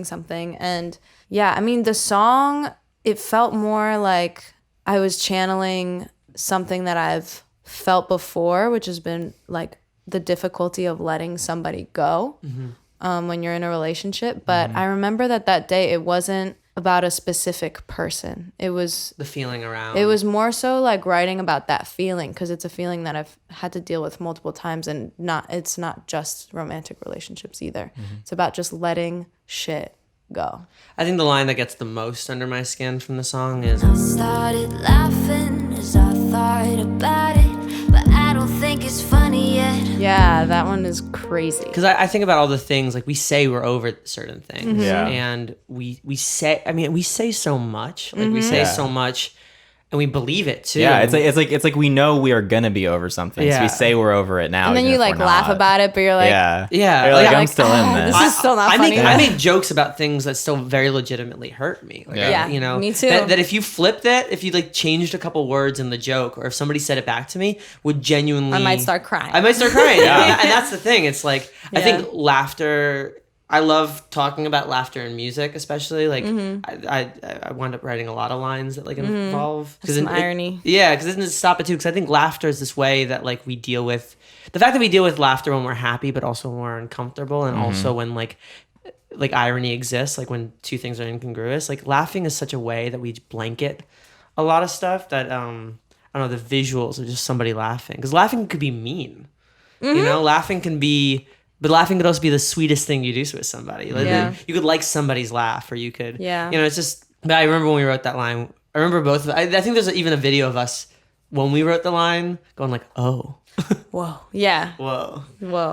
Speaker 3: something. And yeah, I mean, the song, it felt more like I was channeling something that I've felt before, which has been like the difficulty of letting somebody go when you're in a relationship. But I remember that day, it wasn't about a specific person. It was
Speaker 1: the feeling around.
Speaker 3: It was more so like writing about that feeling, because it's a feeling that I've had to deal with multiple times, and it's not just romantic relationships either. It's about just letting shit go.
Speaker 1: I think the line that gets the most under my skin from the song is,
Speaker 5: I started laughing as I thought about it, but I don't think it's funny yet.
Speaker 3: Yeah, that one is crazy.
Speaker 1: Because I think about all the things, like we say we're over certain things, and we say so much, like we say so much, and we believe it too.
Speaker 2: Yeah, it's like we know we are gonna be over something, so we say we're over it now,
Speaker 3: and then you like laugh about it, but you're like,
Speaker 1: yeah,
Speaker 2: you're like, I'm still in this.
Speaker 3: This is still not funny.
Speaker 1: I make jokes about things that still very legitimately hurt me. Like,
Speaker 3: me too.
Speaker 1: That if you flipped it, if you like changed a couple words in the joke, or if somebody said it back to me, would genuinely,
Speaker 3: I might start crying.
Speaker 1: And that's the thing. It's like I think laughter. I love talking about laughter in music, especially. Like I wound up writing a lot of lines that like involve
Speaker 3: some irony.
Speaker 1: Yeah, because it doesn't stop it too. Because I think laughter is this way that like we deal with the fact that we deal with laughter when we're happy, but also when we're uncomfortable, and also when like irony exists, like when two things are incongruous. Like laughing is such a way that we blanket a lot of stuff that I don't know, the visuals of just somebody laughing, because laughing could be mean. Laughing can be. But laughing could also be the sweetest thing you do with somebody. Like, you could like somebody's laugh, or you could, it's just, but I remember when we wrote that line, I remember both, I think there's even a video of us when we wrote the line going like, oh.
Speaker 3: Whoa. Yeah.
Speaker 1: Whoa.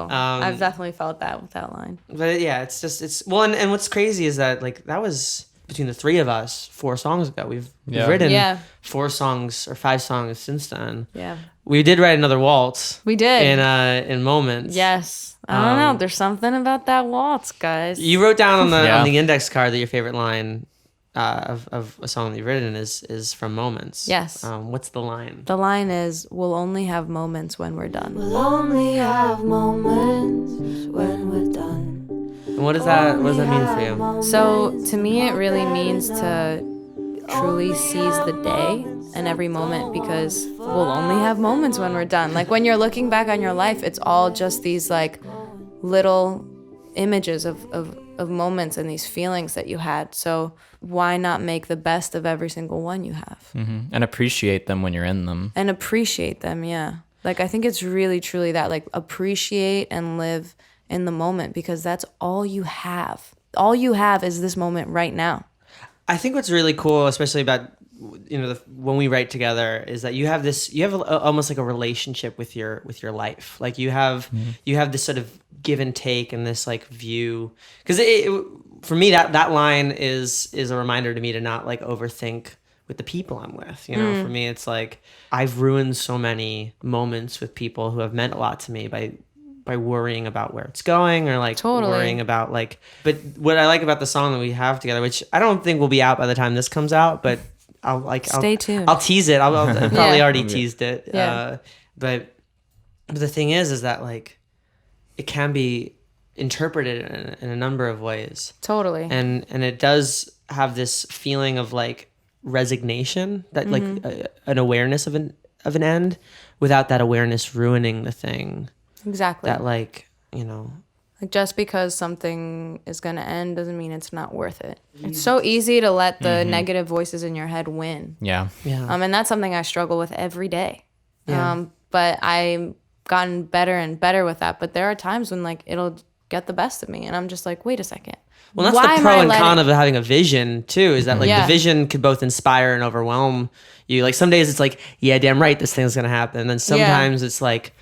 Speaker 3: I've definitely felt that with that line.
Speaker 1: But yeah, and what's crazy is that like, that was between the three of us 4 songs ago. We've written 4 songs or 5 songs since then.
Speaker 3: Yeah.
Speaker 1: We did write another waltz.
Speaker 3: We did.
Speaker 1: In Moments.
Speaker 3: Yes. I don't know. There's something about that waltz, guys.
Speaker 1: You wrote down on the index card that your favorite line of a song that you've written is from Moments.
Speaker 3: Yes.
Speaker 1: What's the line?
Speaker 3: The line is, "We'll only have moments when we're done."
Speaker 5: We'll only have moments when we're done.
Speaker 1: And what does that mean for you?
Speaker 3: So to me, it really means to truly seize the day and every moment, because we'll only have moments when we're done. Like when you're looking back on your life, it's all just these like little images of moments and these feelings that you had. So why not make the best of every single one you have?
Speaker 2: And appreciate them when you're in them.
Speaker 3: And appreciate them, yeah. Like I think it's really truly that, like, appreciate and live in the moment, because that's all you have. All you have is this moment right now.
Speaker 1: I think what's really cool, especially about when we write together, is that you have almost like a relationship with your life. Like you have this sort of give and take and this like view, because for me that line is a reminder to me to not like overthink with the people I'm with. For me it's like I've ruined so many moments with people who have meant a lot to me by worrying about where it's going, or like worrying about like. But what I like about the song that we have together, which I don't think will be out by the time this comes out, but stay tuned. I'll tease it. I'll probably already teased it.
Speaker 3: Yeah.
Speaker 1: But the thing is that like it can be interpreted in a number of ways.
Speaker 3: Totally.
Speaker 1: And it does have this feeling of like resignation, that like an awareness of an end, without that awareness ruining the thing.
Speaker 3: Exactly.
Speaker 1: That like,
Speaker 3: like just because something is going to end doesn't mean it's not worth it. It's so easy to let the negative voices in your head win.
Speaker 2: Yeah.
Speaker 3: And that's something I struggle with every day.
Speaker 1: Yeah.
Speaker 3: But I've gotten better and better with that. But there are times when like it'll get the best of me, and I'm just like, wait a second.
Speaker 1: Well, that's the pro and con of having a vision too, is that like the vision could both inspire and overwhelm you. Like some days it's like, yeah, damn right, this thing's going to happen. And then sometimes it's like,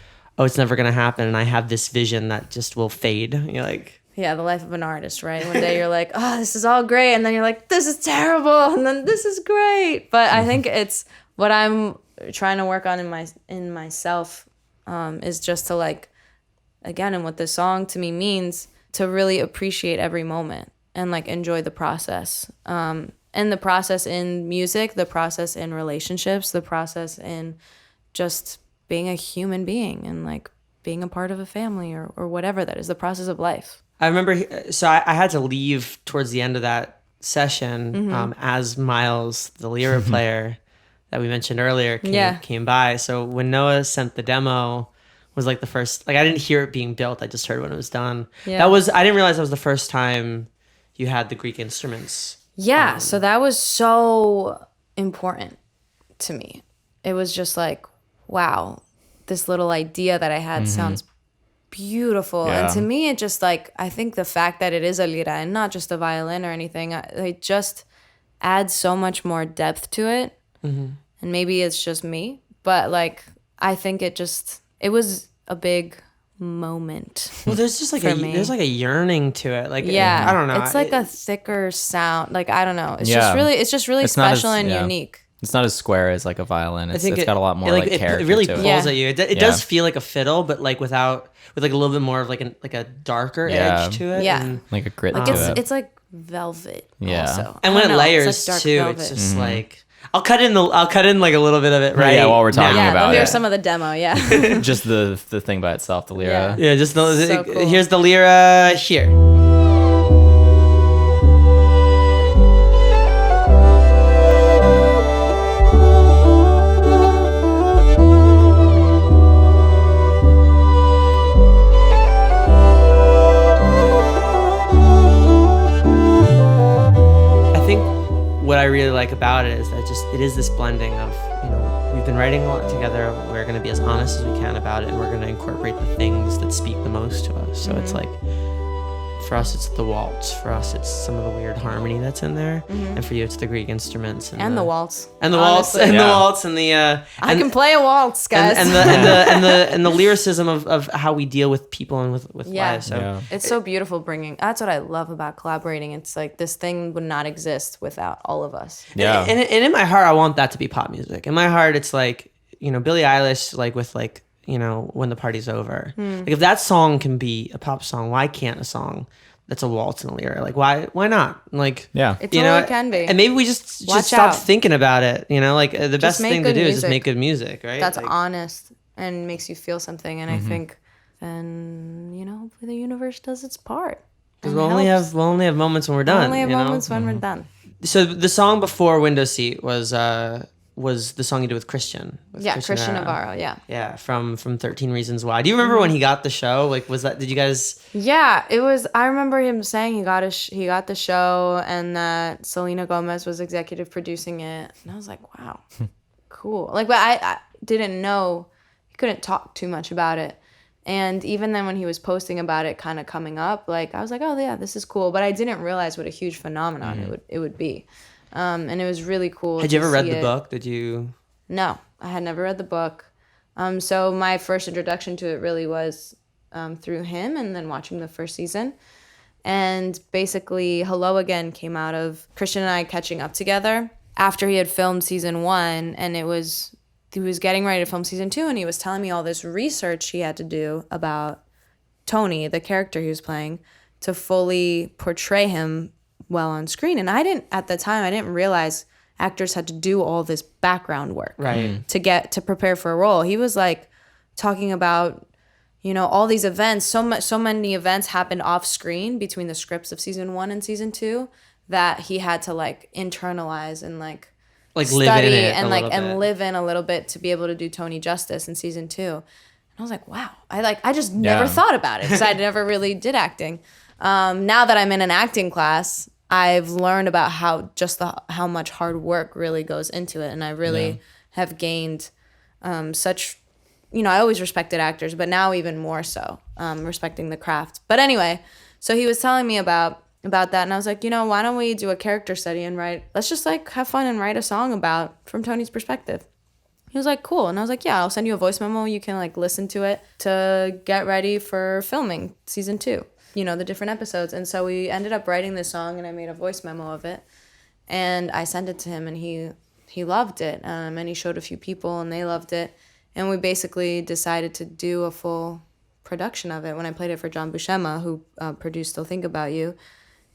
Speaker 1: oh, it's never gonna happen, and I have this vision that just will fade. You're like,
Speaker 3: yeah, the life of an artist, right? One day you're like, oh, this is all great, and then you're like, this is terrible, and then this is great. But I think it's what I'm trying to work on in myself is just to like, again, and what this song to me means, to really appreciate every moment and like enjoy the process. And the process in music, the process in relationships, the process in just being a human being and like being a part of a family or whatever that is, the process of life.
Speaker 1: I remember, so I had to leave towards the end of that session as Miles, the lyra player that we mentioned earlier, came by. So when Noah sent the demo, was like the first, like I didn't hear it being built. I just heard when it was done. Yeah. I didn't realize that was the first time you had the Greek instruments.
Speaker 3: Yeah, so that was so important to me. It was just like, wow, this little idea that I had sounds beautiful. Yeah. And to me, it just like, I think the fact that it is a lira and not just a violin or anything, it just adds so much more depth to it. And maybe it's just me, but like, I think it was a big moment.
Speaker 1: Well, there's just like there's like a yearning to it. Like,
Speaker 3: yeah,
Speaker 1: I don't know.
Speaker 3: It's like a thicker sound. Like, I don't know. It's just really special and unique.
Speaker 2: It's not as square as like a violin. It's got a lot more like character.
Speaker 1: It really
Speaker 2: to
Speaker 1: pulls at you. It does feel like a fiddle, but like with like a little bit more of like a darker edge to it.
Speaker 3: Yeah,
Speaker 1: and,
Speaker 2: like a grit
Speaker 3: like
Speaker 2: to it.
Speaker 3: It's like velvet.
Speaker 2: Yeah,
Speaker 3: also.
Speaker 1: And when it layers
Speaker 3: it's like
Speaker 1: too,
Speaker 3: velvet.
Speaker 1: it's just like. I'll cut in like a little bit of it, right?
Speaker 2: Yeah, while we're talking about it.
Speaker 3: Here's some of the demo, yeah.
Speaker 2: Just the thing by itself, the lyra.
Speaker 1: Yeah, just
Speaker 3: So cool.
Speaker 1: Here's the lyra here. What I really like about it is that it is this blending of, we've been writing a lot together. We're going to be as honest as we can about it, and we're going to incorporate the things that speak the most to us. So it's like, for us, it's the waltz. For us, it's some of the weird harmony that's in there. And for you, it's the Greek instruments
Speaker 3: and the waltz.
Speaker 1: And the waltz. And the waltz. And the...
Speaker 3: I can play a waltz, guys.
Speaker 1: And the lyricism of how we deal with people and with life. So
Speaker 3: it's so beautiful that's what I love about collaborating. It's like this thing would not exist without all of us.
Speaker 2: Yeah.
Speaker 1: And in my heart, I want that to be pop music. In my heart, it's like, Billie Eilish, like with like, When the Party's Over. Like if that song can be a pop song, why can't a song that's a waltz and a lyra? Like why not? Like
Speaker 3: it totally can be.
Speaker 1: And maybe we just stop thinking about it. Like the best thing to do is just make good music, right?
Speaker 3: That's
Speaker 1: like,
Speaker 3: honest and makes you feel something. And I think then hopefully the universe does its part.
Speaker 1: Because we'll only have moments when we're done.
Speaker 3: We'll only have moments when we're done.
Speaker 1: So the song before Windowseat was the song you did with Christian.
Speaker 3: Christian Navarro.
Speaker 1: Yeah, from 13 Reasons Why. Do you remember when he got the show? Like, did you guys?
Speaker 3: Yeah, it was. I remember him saying he got the show, and that Selena Gomez was executive producing it, and I was like, wow, cool. Like, but I didn't know. He couldn't talk too much about it, and even then when he was posting about it, kind of coming up, like I was like, oh yeah, this is cool, but I didn't realize what a huge phenomenon it would be. And it was really cool.
Speaker 1: Had you ever read the book? Did you?
Speaker 3: No, I had never read the book. So my first introduction to it really was through him and then watching the first season. And basically, Hello Again came out of Christian and I catching up together after he had filmed season 1. And he was getting ready to film season 2. And he was telling me all this research he had to do about Tony, the character he was playing, to fully portray him well on screen. And at the time I didn't realize actors had to do all this background work to prepare for a role. He was like talking about all these events, so many events happened off screen between the scripts of season 1 and season 2 that he had to like internalize and like study
Speaker 1: live in it
Speaker 3: and live in a little bit to be able to do Tony justice in season 2. And I was like, wow, I just never thought about it because I never really did acting. Now that I'm in an acting class, I've learned about how much hard work really goes into it. And I really have gained such, I always respected actors, but now even more so, respecting the craft. But anyway, so he was telling me about that. And I was like, why don't we do a character study and let's just like have fun and write a song from Tony's perspective. He was like, cool. And I was like, yeah, I'll send you a voice memo. You can like listen to it to get ready for filming season 2, you know, the different episodes. And so we ended up writing this song and I made a voice memo of it. And I sent it to him and he loved it. And he showed a few people and they loved it. And we basically decided to do a full production of it. When I played it for John Buscema, who produced Still Think About You,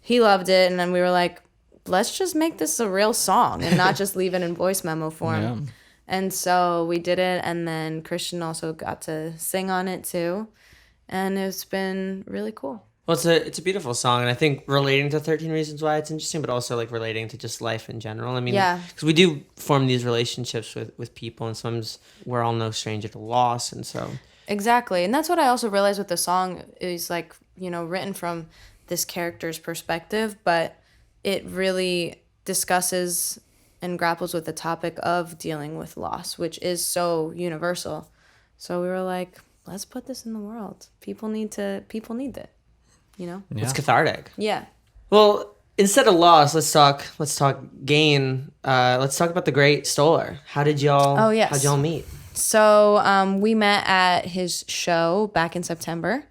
Speaker 3: he loved it. And then we were like, let's just make this a real song and not just leave it in voice memo form. Yeah. And so we did it, and then Christian also got to sing on it too, and it's been really cool.
Speaker 1: Well, it's a beautiful song, and I think relating to 13 Reasons Why it's interesting, but also like relating to just life in general. I mean, because we do form these relationships with people, and sometimes we're all no stranger to loss, and so...
Speaker 3: Exactly, and that's what I also realized with the song is like, you know, written from this character's perspective, but it really discusses and grapples with the topic of dealing with loss, which is so universal. So we were like, let's put this in the world. People need it, you know?
Speaker 1: Yeah. It's cathartic.
Speaker 3: Yeah.
Speaker 1: Well, instead of loss, let's talk gain. Let's talk about the great Stolar. How'd y'all meet?
Speaker 3: So we met at his show back in September.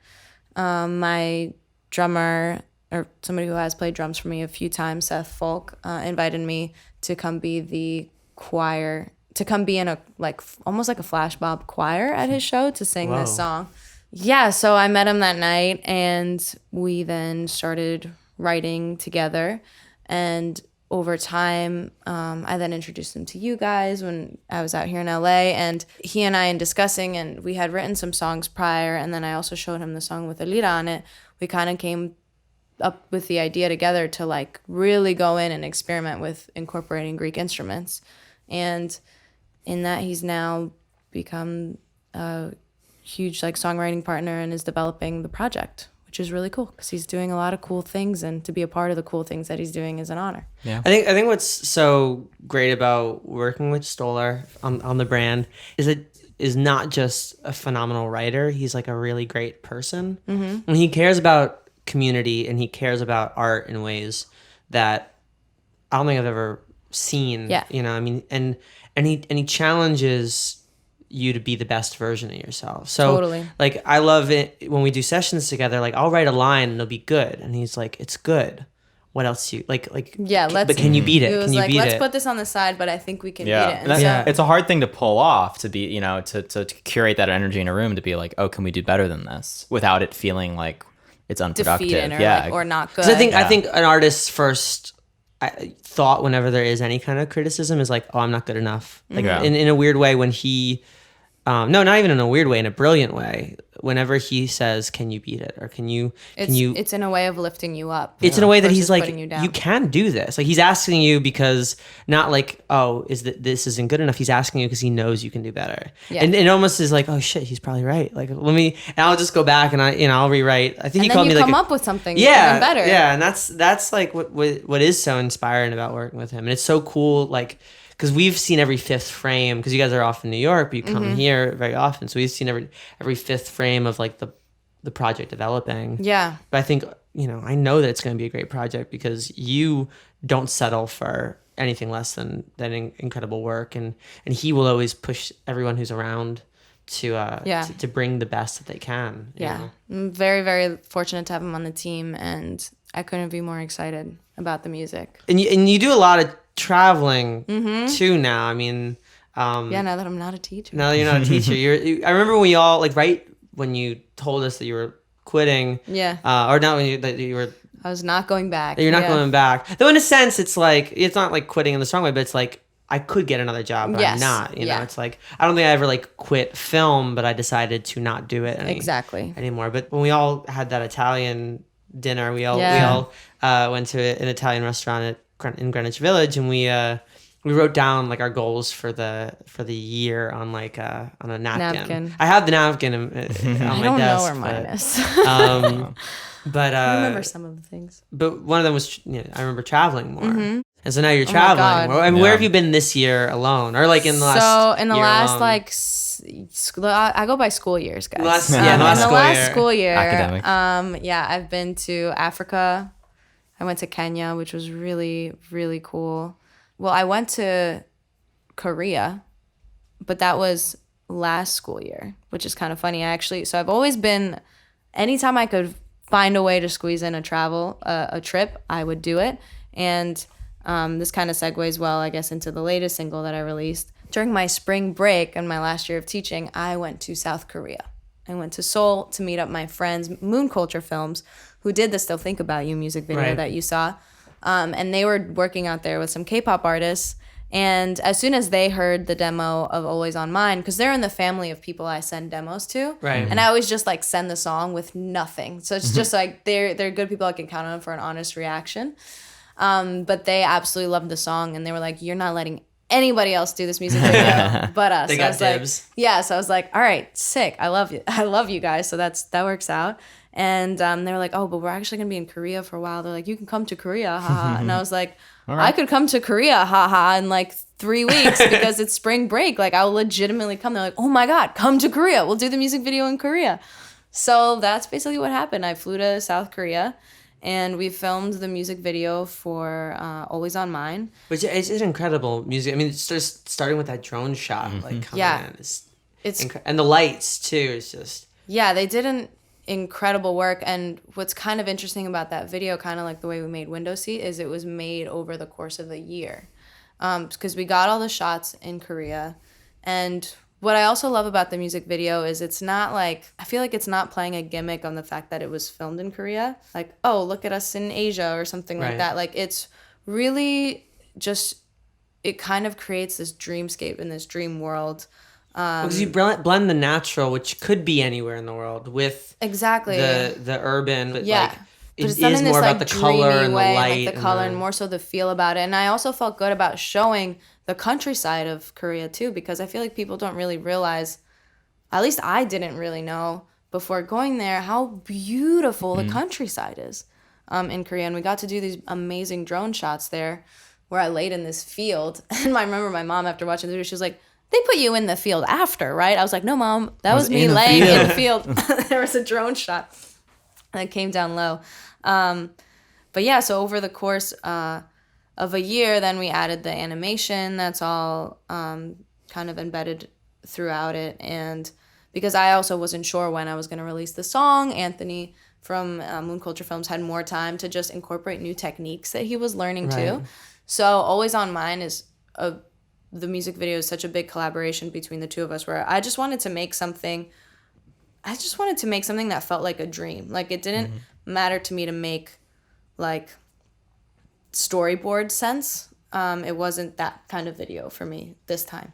Speaker 3: My drummer, or somebody who has played drums for me a few times, Seth Folk, invited me to come be the choir, to come be in a like almost like a flash mob choir at his show to sing this song. Yeah, so I met him that night and we then started writing together. And over time, I then introduced him to you guys when I was out here in LA, and he and I in discussing, and we had written some songs prior, and then I also showed him the song with Elira on it. We kind of came up with the idea together to like really go in and experiment with incorporating Greek instruments. And in that, he's now become a huge like songwriting partner and is developing the project, which is really cool because he's doing a lot of cool things, and to be a part of the cool things that he's doing is an honor.
Speaker 1: Yeah, I think what's so great about working with Stolar on the brand is not just a phenomenal writer. He's like a really great person. Mm-hmm. And he cares about community and he cares about art in ways that I don't think I've ever seen.
Speaker 3: Yeah.
Speaker 1: You know, I mean, and he challenges you to be the best version of yourself. So
Speaker 3: totally.
Speaker 1: Like I love it when we do sessions together, like I'll write a line and it'll be good. And he's like, it's good. What else you like
Speaker 3: yeah,
Speaker 1: but can you beat it?
Speaker 3: Can you beat it? Let's put this on the side, but I think we can beat it.
Speaker 2: And it's a hard thing to pull off, to be, you know, to curate that energy in a room, to be like, oh, can we do better than this, without it feeling like it's unproductive.
Speaker 3: Defeated or not good.
Speaker 1: I think an artist's first thought whenever there is any kind of criticism is like, oh, I'm not good enough. Like in a weird way when he no, not even in a weird way, in a brilliant way. Whenever he says, can you beat it? Or it's
Speaker 3: in a way of lifting you up.
Speaker 1: It's in a way that he's like, you can do this. Like he's asking you because not like, oh, this isn't good enough. He's asking you because he knows you can do better. Yeah. And it almost is like, oh shit, he's probably right. Like and I'll just go back and I'll rewrite. I think he called me like
Speaker 3: come up with something even better.
Speaker 1: Yeah. And that's like what is so inspiring about working with him. And it's so cool, like, because we've seen every fifth frame, because you guys are off in New York, but you come here very often. So we've seen every fifth frame of like the project developing.
Speaker 3: Yeah.
Speaker 1: But I think, I know that it's going to be a great project because you don't settle for anything less than incredible work. And he will always push everyone who's around to bring the best that they can.
Speaker 3: Yeah. Know? I'm very, very fortunate to have him on the team, and I couldn't be more excited about the music.
Speaker 1: And you do a lot of traveling too now. I mean,
Speaker 3: now that I'm not a teacher.
Speaker 1: Now that you're not a teacher, I remember when we all like right when you told us that you were quitting.
Speaker 3: Yeah.
Speaker 1: Or not that you were.
Speaker 3: I was not going back.
Speaker 1: You're not going back. Though in a sense, it's like it's not like quitting in the strong way, but it's like I could get another job, but I'm not. You know, it's like I don't think I ever like quit film, but I decided to not do it anymore. But when we all had that Italian dinner, we all went to an Italian restaurant in Greenwich Village, and we wrote down like our goals for the year on like on a napkin. I have the napkin on my desk.
Speaker 3: I don't know where mine is.
Speaker 1: But
Speaker 3: I remember some of the things.
Speaker 1: But one of them was I remember traveling more. Mm-hmm. And so now you're traveling more. I mean, where have you been this year alone, or like in the last?
Speaker 3: So in the last like, I go by school years, guys.
Speaker 1: In the last
Speaker 3: school year,
Speaker 2: academic.
Speaker 3: I've been to Africa. I went to Kenya, which was really, really cool. Well, I went to Korea, but that was last school year, which is kind of funny. So I've always been, anytime I could find a way to squeeze in a trip, I would do it. And this kind of segues well, I guess, into the latest single that I released. During my spring break and my last year of teaching, I went to South Korea. I went to Seoul to meet up my friends, Moon Culture Films, who did the Still Think About You music video that you saw. And they were working out there with some K-pop artists. And as soon as they heard the demo of Always on Mine, because they're in the family of people I send demos to,
Speaker 1: right?
Speaker 3: And I always just like send the song with nothing. So it's just like they're good people I can count on for an honest reaction. But they absolutely loved the song, and they were like, "You're not letting anybody else do this music video but us."
Speaker 1: They got dibs.
Speaker 3: So I was like, "All right, sick. I love you guys." So that works out. And they were like, "Oh, but we're actually gonna be in Korea for a while." They're like, "You can come to Korea, haha." And I was like, I could come to Korea, haha, in like 3 weeks because it's spring break. Like, I'll legitimately come. They're like, "Oh my God, come to Korea. We'll do the music video in Korea." So that's basically what happened. I flew to South Korea, and we filmed the music video for Always on Mine.
Speaker 1: Which is incredible music. I mean, it's just starting with that drone shot, like coming in. It's and the lights too. It's just
Speaker 3: they did an incredible work. And what's kind of interesting about that video, kind of like the way we made Windowseat, is it was made over the course of a year, because we got all the shots in Korea. And what I also love about the music video is it's not like, I feel like it's not playing a gimmick on the fact that it was filmed in Korea. Like, oh, look at us in Asia or something like that. Like, it's really just, it kind of creates this dreamscape in this dream world.
Speaker 1: Because you blend the natural, which could be anywhere in the world, with the urban. But like,
Speaker 3: but
Speaker 1: it
Speaker 3: it's done
Speaker 1: is
Speaker 3: in this
Speaker 1: more
Speaker 3: like
Speaker 1: about the color and the
Speaker 3: way,
Speaker 1: light.
Speaker 3: like the color and more so the feel about it. And I also felt good about showing the countryside of Korea too, because I feel like people don't really realize, at least I didn't really know before going there, how beautiful the countryside is in Korea. And we got to do these amazing drone shots there where I laid in this field. And I remember my mom, after watching the video, she was like, "They put you in the field after, right?" I was like, "No, Mom, that was me laying in the field." There was a drone shot that came down low. But yeah, so over the course of a year, then we added the animation that's all kind of embedded throughout it. And because I also wasn't sure when I was going to release the song, Anthony from Moon Culture Films had more time to just incorporate new techniques that he was learning too. So Always on Mine is the music video is such a big collaboration between the two of us, where I just wanted to make something that felt like a dream. Like, it didn't matter to me to make like storyboard sense. It wasn't that kind of video for me this time.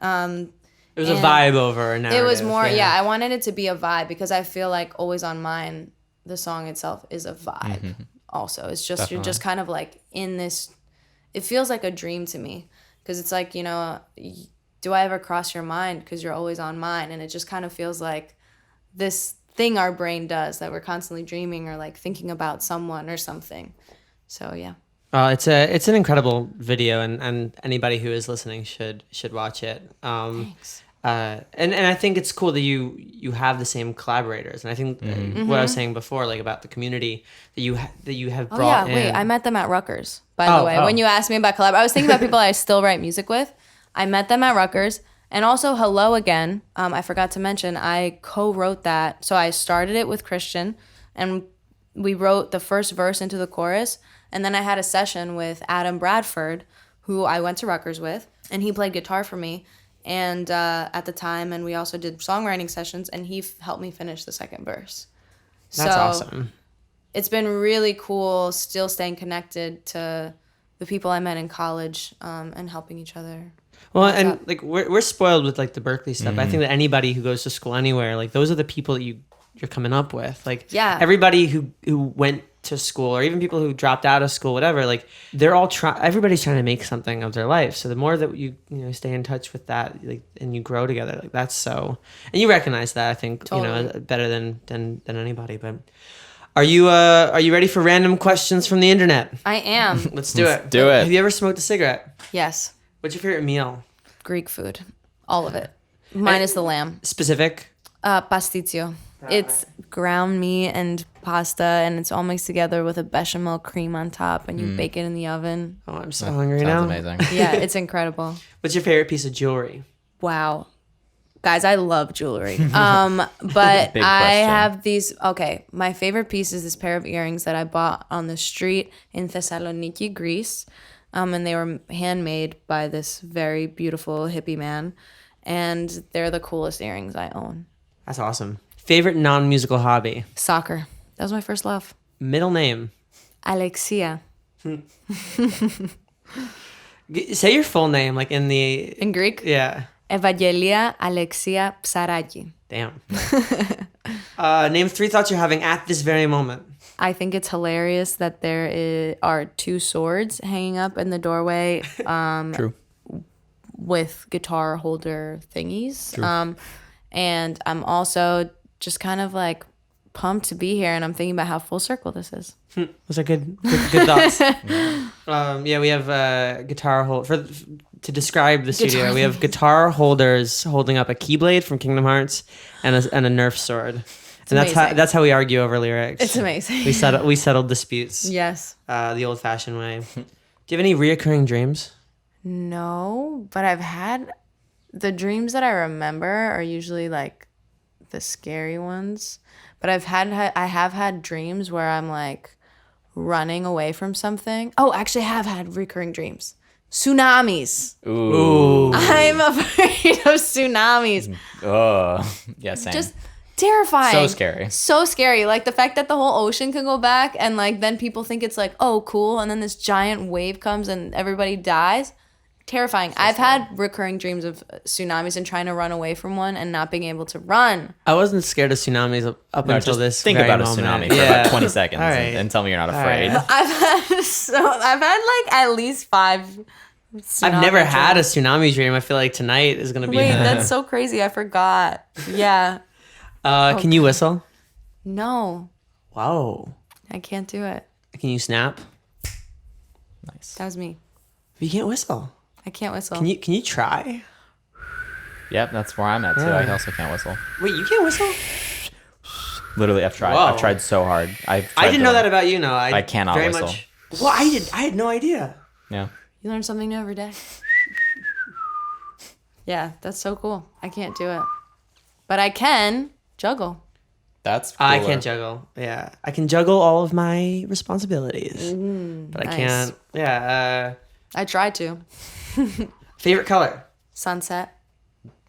Speaker 1: It was a vibe over a narrative.
Speaker 3: It was more, I wanted it to be a vibe, because I feel like Always on Mine, the song itself, is a vibe also. It's just, Definitely. You're just kind of like in this, it feels like a dream to me. Because it's like, do I ever cross your mind? Because you're always on mine. And it just kind of feels like this thing our brain does, that we're constantly dreaming or like thinking about someone or something. So, yeah.
Speaker 1: It's an incredible video, and anybody who is listening should watch it.
Speaker 3: Thanks.
Speaker 1: And I think it's cool that you have the same collaborators, and I think what I was saying before, like about the community that you have brought in.
Speaker 3: Wait, I met them at Rutgers, by the way. When you asked me about collab, I was thinking about people I still write music with. I met them at Rutgers, and also Hello Again. I forgot to mention, I co-wrote that. So I started it with Christian, and we wrote the first verse into the chorus, and then I had a session with Adam Bradford, who I went to Rutgers with, and he played guitar for me. And at the time, and we also did songwriting sessions, and he helped me finish the second verse.
Speaker 1: That's awesome.
Speaker 3: It's been really cool still staying connected to the people I met in college, and helping each other.
Speaker 1: Well, and like we're spoiled with like the Berkeley stuff. I think that anybody who goes to school anywhere, like those are the people that you're coming up with. Like everybody who went to school, or even people who dropped out of school, whatever, like they're all everybody's trying to make something of their life. So the more that you stay in touch with that, like, and you grow together, like that's so, and you recognize that, I think, totally. Better than anybody. But are you ready for random questions from the internet?
Speaker 3: I am.
Speaker 1: Let's do it.
Speaker 2: Do it.
Speaker 1: Have you ever smoked a cigarette?
Speaker 3: Yes.
Speaker 1: What's your favorite meal?
Speaker 3: Greek food. All of it. Minus the lamb.
Speaker 1: Specific?
Speaker 3: Pasticcio. It's ground meat and pasta, and it's all mixed together with a bechamel cream on top, and you bake it in the oven.
Speaker 1: Oh, I'm so hungry now.
Speaker 2: Sounds amazing.
Speaker 3: Yeah, it's incredible.
Speaker 1: What's your favorite piece of jewelry?
Speaker 3: Wow. Guys, I love jewelry. But
Speaker 2: Big
Speaker 3: I
Speaker 2: question.
Speaker 3: have these. Okay, my favorite piece is this pair of earrings that I bought on the street in Thessaloniki, Greece. And they were handmade by this very beautiful hippie man. And they're the coolest earrings I own.
Speaker 1: That's awesome. Favorite non-musical hobby?
Speaker 3: Soccer. That was my first love.
Speaker 1: Middle name?
Speaker 3: Alexia.
Speaker 1: Say your full name, like in the...
Speaker 3: In Greek?
Speaker 1: Yeah.
Speaker 3: Evangelia Alexia Psaraki.
Speaker 1: Damn. Name 3 thoughts you're having at this very moment.
Speaker 3: I think it's hilarious that are 2 swords hanging up in the doorway.
Speaker 2: True.
Speaker 3: With guitar holder thingies. And I'm also just kind of like pumped to be here, and I'm thinking about how full circle this is.
Speaker 1: Those are good thoughts. Yeah, we have guitar to describe the studio. We have guitar holders holding up a Keyblade from Kingdom Hearts and a Nerf sword. And that's how we argue over lyrics.
Speaker 3: It's amazing.
Speaker 1: We settled disputes.
Speaker 3: Yes.
Speaker 1: The old-fashioned way. Do you have any reoccurring dreams?
Speaker 3: No, but I've had the dreams that I remember are usually like the scary ones. But I have had dreams where I'm like running away from something. Oh, actually, I have had recurring dreams. Tsunamis.
Speaker 2: Ooh.
Speaker 3: I'm afraid of tsunamis.
Speaker 2: Yeah, same.
Speaker 3: Just terrifying.
Speaker 2: So scary.
Speaker 3: So scary. Like the fact that the whole ocean can go back and like then people think it's like, oh, cool. And then this giant wave comes and everybody dies. Terrifying. I've had recurring dreams of tsunamis and trying to run away from one and not being able to run.
Speaker 1: I wasn't scared of tsunamis up until
Speaker 2: just
Speaker 1: this.
Speaker 2: think
Speaker 1: very
Speaker 2: about
Speaker 1: moment.
Speaker 2: a tsunami for about 20 seconds
Speaker 1: All right.
Speaker 2: and tell me you're not afraid.
Speaker 1: right.
Speaker 3: I've had like at least 5
Speaker 1: I've never had a
Speaker 3: dreams.
Speaker 1: tsunami dream. I feel like tonight is gonna be.
Speaker 3: Wait, that's so crazy. I forgot. Yeah.
Speaker 1: Can you whistle?
Speaker 3: No,
Speaker 1: Wow.
Speaker 3: I can't do it.
Speaker 1: Can you snap?
Speaker 2: Nice.
Speaker 3: That was me.
Speaker 1: You can't whistle.
Speaker 3: I can't whistle.
Speaker 1: Can you try?
Speaker 2: Yep, that's where I'm at too. I also can't whistle.
Speaker 1: Wait, you can't whistle?
Speaker 2: Literally, I've tried.
Speaker 1: Whoa.
Speaker 2: I've tried so hard.
Speaker 1: I didn't know that about you. No,
Speaker 2: I cannot
Speaker 1: very
Speaker 2: whistle.
Speaker 1: Much, well, I did. I had no idea.
Speaker 2: Yeah.
Speaker 3: You learn something new every day. Yeah, that's so cool. I can't do it. But I can juggle.
Speaker 2: That's
Speaker 1: I
Speaker 2: cooler.
Speaker 1: can't juggle. Yeah, I can juggle all of my responsibilities, but I
Speaker 3: nice.
Speaker 1: can't. Yeah.
Speaker 3: I tried to.
Speaker 1: Favorite color?
Speaker 3: Sunset.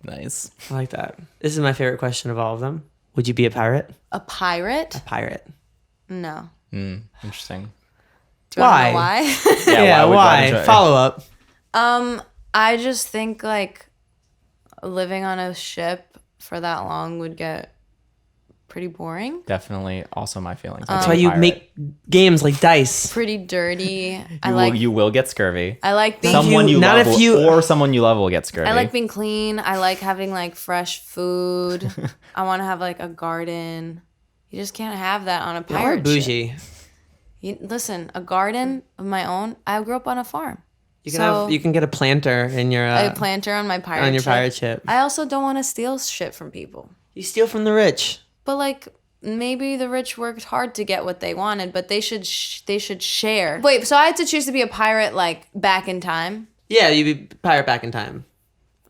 Speaker 2: Nice.
Speaker 1: I like that. This is my favorite question of all of them. Would you be a pirate?
Speaker 3: A pirate?
Speaker 1: A pirate.
Speaker 3: No.
Speaker 2: Interesting.
Speaker 3: Do you want to know why?
Speaker 1: Yeah. Why? Follow up.
Speaker 3: I just think like living on a ship for that long would get pretty boring.
Speaker 2: Definitely also my feelings.
Speaker 1: That's why you make games like dice.
Speaker 3: Pretty dirty.
Speaker 2: You will get scurvy.
Speaker 3: I like being
Speaker 2: Someone you
Speaker 1: Not
Speaker 2: love
Speaker 1: if you-
Speaker 2: or someone you love will get scurvy.
Speaker 3: I like being clean. I like having like fresh food. I want to have like a garden. You just can't have that on a
Speaker 1: Y'all are
Speaker 3: pirate ship.
Speaker 1: bougie.
Speaker 3: Listen, a garden of my own. I grew up on a farm.
Speaker 1: You can get a planter in your
Speaker 3: A planter on my pirate
Speaker 1: on your
Speaker 3: ship.
Speaker 1: pirate ship.
Speaker 3: I also don't want to steal shit from people.
Speaker 1: You steal from the rich.
Speaker 3: But like maybe the rich worked hard to get what they wanted, but they should share. Wait, so I had to choose to be a pirate like back in time?
Speaker 1: Yeah, you'd be pirate back in time.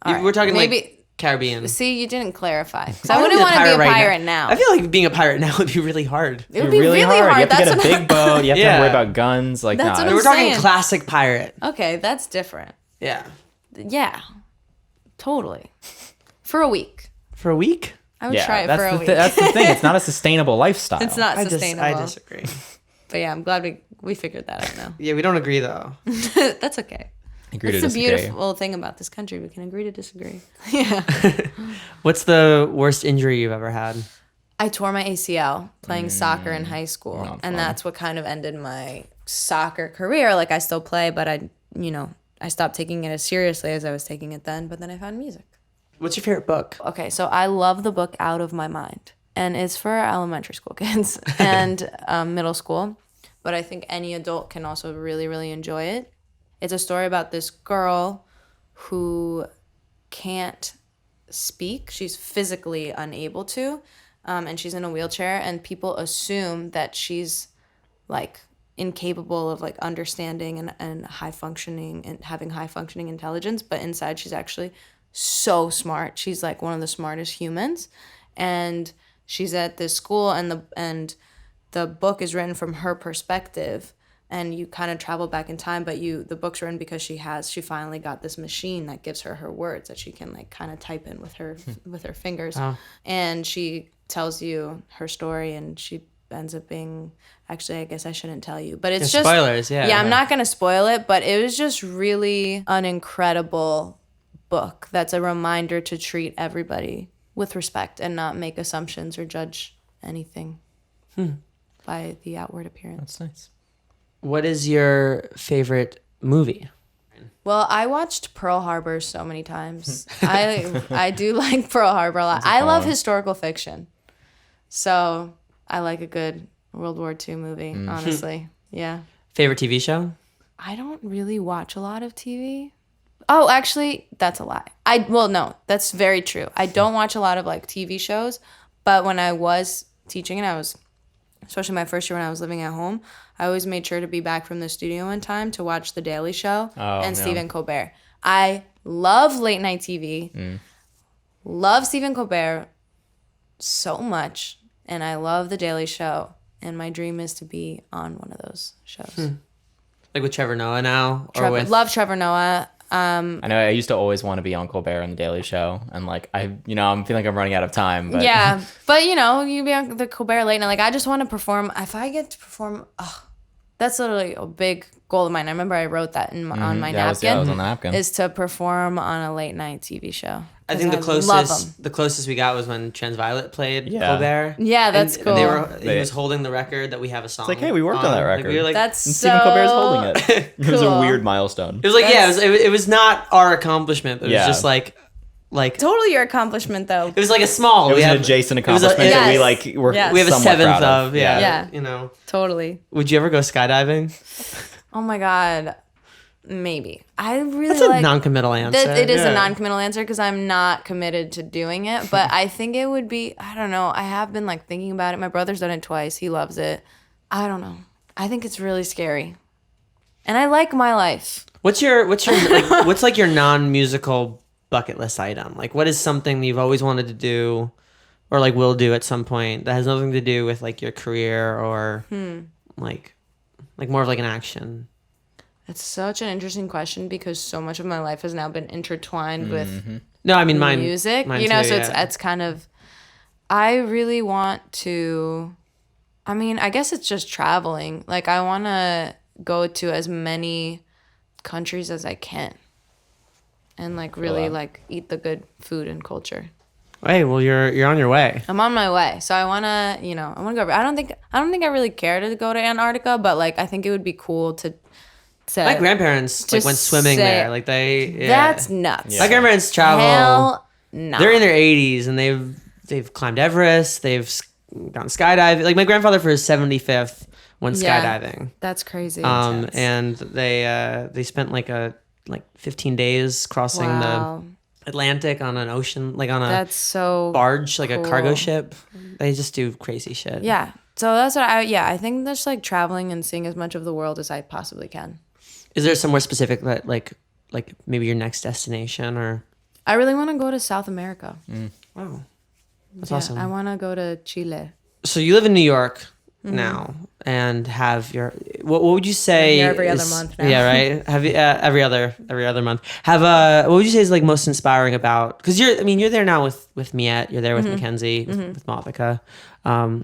Speaker 3: right.
Speaker 1: We're talking
Speaker 3: Maybe-
Speaker 1: like Caribbean.
Speaker 3: See, you didn't clarify. Because
Speaker 1: I
Speaker 3: I
Speaker 1: wanna
Speaker 3: wouldn't want to be a
Speaker 1: right
Speaker 3: pirate now.
Speaker 1: I feel like being a pirate now would be really hard.
Speaker 3: It would be really hard.
Speaker 2: You have to
Speaker 3: That's
Speaker 2: get a big boat. You have
Speaker 1: Yeah.
Speaker 2: to worry about guns. Like,
Speaker 3: That's
Speaker 2: nah,
Speaker 3: what I'm
Speaker 1: We're talking
Speaker 3: saying.
Speaker 1: classic pirate.
Speaker 3: Okay, that's different.
Speaker 1: Yeah.
Speaker 3: Yeah, totally. For a week.
Speaker 1: For a week?
Speaker 3: I would try it
Speaker 2: that's
Speaker 3: for a
Speaker 2: the
Speaker 3: week.
Speaker 2: that's the thing. It's not a sustainable lifestyle.
Speaker 3: It's not
Speaker 1: I
Speaker 3: sustainable.
Speaker 1: disagree.
Speaker 3: But yeah, I'm glad we figured that out now.
Speaker 1: Yeah, we don't agree though.
Speaker 3: That's okay.
Speaker 2: Agree to
Speaker 3: That's the
Speaker 2: disagree.
Speaker 3: beautiful thing about this country. We can agree to disagree. Yeah.
Speaker 1: What's the worst injury you've ever had?
Speaker 3: I tore my ACL playing soccer in high school,
Speaker 2: Not
Speaker 3: and
Speaker 2: fun.
Speaker 3: that's what kind of ended my soccer career. Like I still play, but I stopped taking it as seriously as I was taking it then. But then I found music.
Speaker 1: What's your favorite book?
Speaker 3: Okay, so I love the book Out of My Mind, and it's for elementary school kids and middle school, but I think any adult can also really, really enjoy it. It's a story about this girl who can't speak. She's physically unable to, and she's in a wheelchair, and people assume that she's like incapable of like understanding and high functioning and having high functioning intelligence, but inside she's actually so smart. She's like one of the smartest humans, and she's at this school, and the book is written from her perspective, and you kind of travel back in time, but the book's written because she finally got this machine that gives her words that she can like kind of type in with her fingers. Oh. And she tells you her story, and she ends up being, actually I guess I shouldn't tell you, but it's just
Speaker 1: spoilers. Yeah,
Speaker 3: I'm not gonna spoil it, but it was just really an incredible book that's a reminder to treat everybody with respect and not make assumptions or judge anything by the outward appearance.
Speaker 2: That's nice.
Speaker 1: What is your favorite movie?
Speaker 3: Well, I watched Pearl Harbor so many times. I do like Pearl Harbor a lot. I love historical fiction. So I like a good World War II movie, honestly. Yeah.
Speaker 1: Favorite TV show?
Speaker 3: I don't really watch a lot of TV. Oh, actually, that's a lie. No, that's very true. I don't watch a lot of like TV shows, but when I was teaching and I was, especially my first year when I was living at home, I always made sure to be back from the studio in time to watch The Daily Show and Stephen Colbert. I love late night TV, love Stephen Colbert so much, and I love The Daily Show, and my dream is to be on one of those shows.
Speaker 1: Like with Trevor Noah now?
Speaker 3: Love Trevor Noah.
Speaker 2: I know I used to always want to be on Colbert and The Daily Show, and like I'm feeling like I'm running out of time. But
Speaker 3: yeah, but you be on the Colbert late night. Like I just want to perform. If I get to perform, that's literally a big goal of mine. I remember I wrote that on my napkin.
Speaker 2: It was on the napkin.
Speaker 3: Is to perform on a late night TV show.
Speaker 1: I think the closest we got was when Transviolet played Colbert.
Speaker 3: Yeah, that's cool.
Speaker 1: And he was holding the record that we have a song.
Speaker 2: It's like, hey, we worked on that record.
Speaker 1: Like, we were like,
Speaker 3: that's
Speaker 2: and
Speaker 3: so
Speaker 2: Stephen Colbert's holding it.
Speaker 3: cool.
Speaker 2: It was a weird milestone.
Speaker 1: It was like, it was not our accomplishment, but it was just like
Speaker 3: totally your accomplishment though.
Speaker 1: It was like a small.
Speaker 2: It was an adjacent accomplishment that we like were.
Speaker 3: Yes.
Speaker 1: We have a seventh
Speaker 2: proud
Speaker 1: of. Yeah.
Speaker 3: Totally.
Speaker 1: Would you ever go skydiving?
Speaker 3: Oh my God. Maybe. I really
Speaker 1: That's a non-committal answer.
Speaker 3: It is a non-committal answer because I'm not committed to doing it. But I think it would be, I don't know. I have been like thinking about it. My brother's done it twice. He loves it. I don't know. I think it's really scary. And I like my life.
Speaker 1: What's your what's like your non-musical bucket list item? Like what is something that you've always wanted to do or like will do at some point that has nothing to do with like your career or like more of like an action?
Speaker 3: It's such an interesting question because so much of my life has now been intertwined with
Speaker 1: Music.
Speaker 3: Mine so it's kind of, I really want to, I guess it's just traveling. Like I want to go to as many countries as I can and like really like eat the good food and culture.
Speaker 1: Hey, well you're on your way.
Speaker 3: I'm on my way. So I want to, I want to go. I don't think I really care to go to Antarctica, but like I think it would be cool to
Speaker 1: my grandparents like went swimming there. Like
Speaker 3: that's nuts.
Speaker 1: My grandparents travel.
Speaker 3: Hell no.
Speaker 1: They're in their 80s and they've climbed Everest. They've gone skydiving. Like my grandfather for his 75th went skydiving.
Speaker 3: That's crazy.
Speaker 1: And they spent like 15 days crossing the Atlantic on an ocean, like on a
Speaker 3: that's so
Speaker 1: barge, like
Speaker 3: cool.
Speaker 1: a cargo ship. They just do crazy shit.
Speaker 3: Yeah. So that's what I think just like traveling and seeing as much of the world as I possibly can.
Speaker 1: Is there somewhere specific that like maybe your next destination or?
Speaker 3: I really want to go to South America.
Speaker 1: Wow. That's awesome.
Speaker 3: I want to go to Chile.
Speaker 1: So you live in New York now and have your, what would you say?
Speaker 3: Every other month now.
Speaker 1: Yeah, right. Have you, every other month. Have what would you say is like most inspiring about, because you're there now with Miette, you're there with Mackenzie, with Malvika,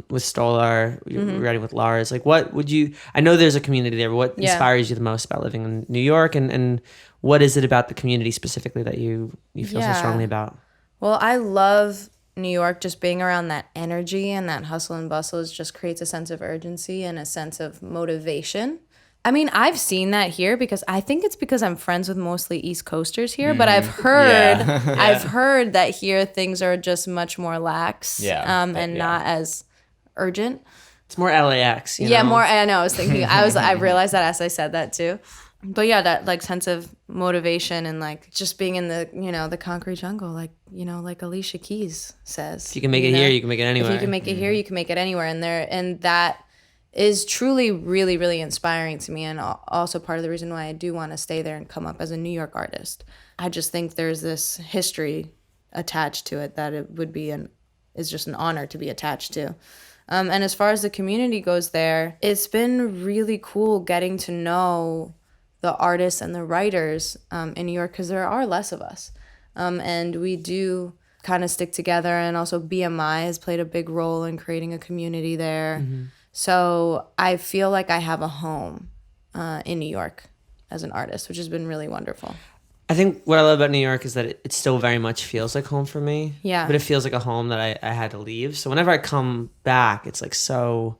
Speaker 1: with Stolar, you're writing with Lars. Like what would you, I know there's a community there, but what inspires you the most about living in New York and what is it about the community specifically that you feel so strongly about?
Speaker 3: Well, I love New York, just being around that energy and that hustle and bustle just creates a sense of urgency and a sense of motivation. I've seen that here because I think it's because I'm friends with mostly East Coasters here, but I've heard I've heard that here things are just much more lax and not as urgent.
Speaker 1: It's more LAX,
Speaker 3: you know? More. I know. I was thinking. I realized that as I said that too. But yeah, that like sense of motivation and like just being in the the concrete jungle, like like Alicia Keys says.
Speaker 1: If you can make it here, you can make it anywhere.
Speaker 3: If you can make it here, you can make it anywhere. And that is truly really, really inspiring to me, and also part of the reason why I do want to stay there and come up as a New York artist. I just think there's this history attached to it that it would be is just an honor to be attached to. And as far as the community goes there, it's been really cool getting to know the artists and the writers in New York, because there are less of us. And we do kind of stick together, and also BMI has played a big role in creating a community there. Mm-hmm. So I feel like I have a home in New York as an artist, which has been really wonderful.
Speaker 1: I think what I love about New York is that it still very much feels like home for me.
Speaker 3: Yeah.
Speaker 1: But it feels like a home that I had to leave. So whenever I come back, it's like so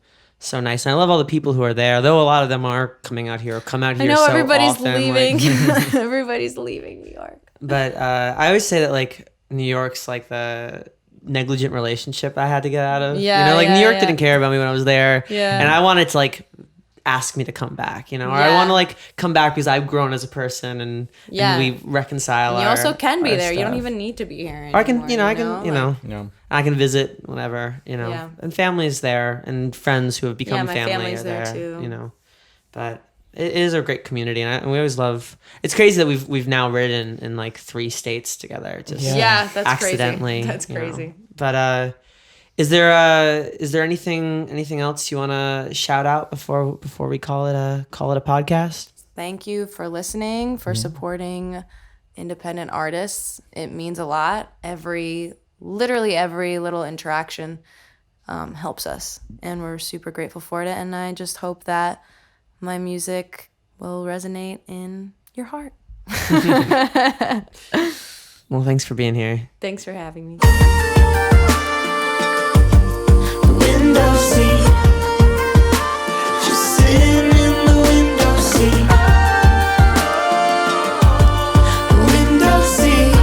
Speaker 1: nice. And I love all the people who are there, though a lot of them are coming out here or come out here. I know, so
Speaker 3: everybody's
Speaker 1: often,
Speaker 3: leaving. Everybody's leaving New York.
Speaker 1: But I always say that like New York's like the negligent relationship I had to get out of.
Speaker 3: Yeah.
Speaker 1: You know, like New York didn't care about me when I was there.
Speaker 3: Yeah.
Speaker 1: And I wanted to like ask me to come back, you know, or I want to like come back because I've grown as a person and we reconcile.
Speaker 3: You also can be there.
Speaker 1: Stuff.
Speaker 3: You don't even need to be here anymore,
Speaker 1: or I can, I can visit whenever, you know.
Speaker 3: Yeah.
Speaker 1: And family's there, and friends who have become family
Speaker 3: family's
Speaker 1: are there
Speaker 3: too.
Speaker 1: You know. But it is a great community, and we always love. It's crazy that we've now written in like 3 states together, just
Speaker 3: that's
Speaker 1: accidentally.
Speaker 3: Crazy. That's crazy.
Speaker 1: You know? But is there anything else you want to shout out before we call it a podcast?
Speaker 3: Thank you for listening, for supporting independent artists. It means a lot. Literally every little interaction helps us, and we're super grateful for it. And I just hope that my music will resonate in your heart.
Speaker 1: Well, thanks for being here.
Speaker 3: Thanks for having me.
Speaker 4: Windowseat, just sitting in the window seat. Windowseat,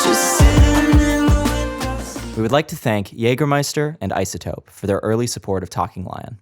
Speaker 4: just sitting in the window seat.
Speaker 2: We would like to thank Jägermeister and Isotope for their early support of Talking Lion.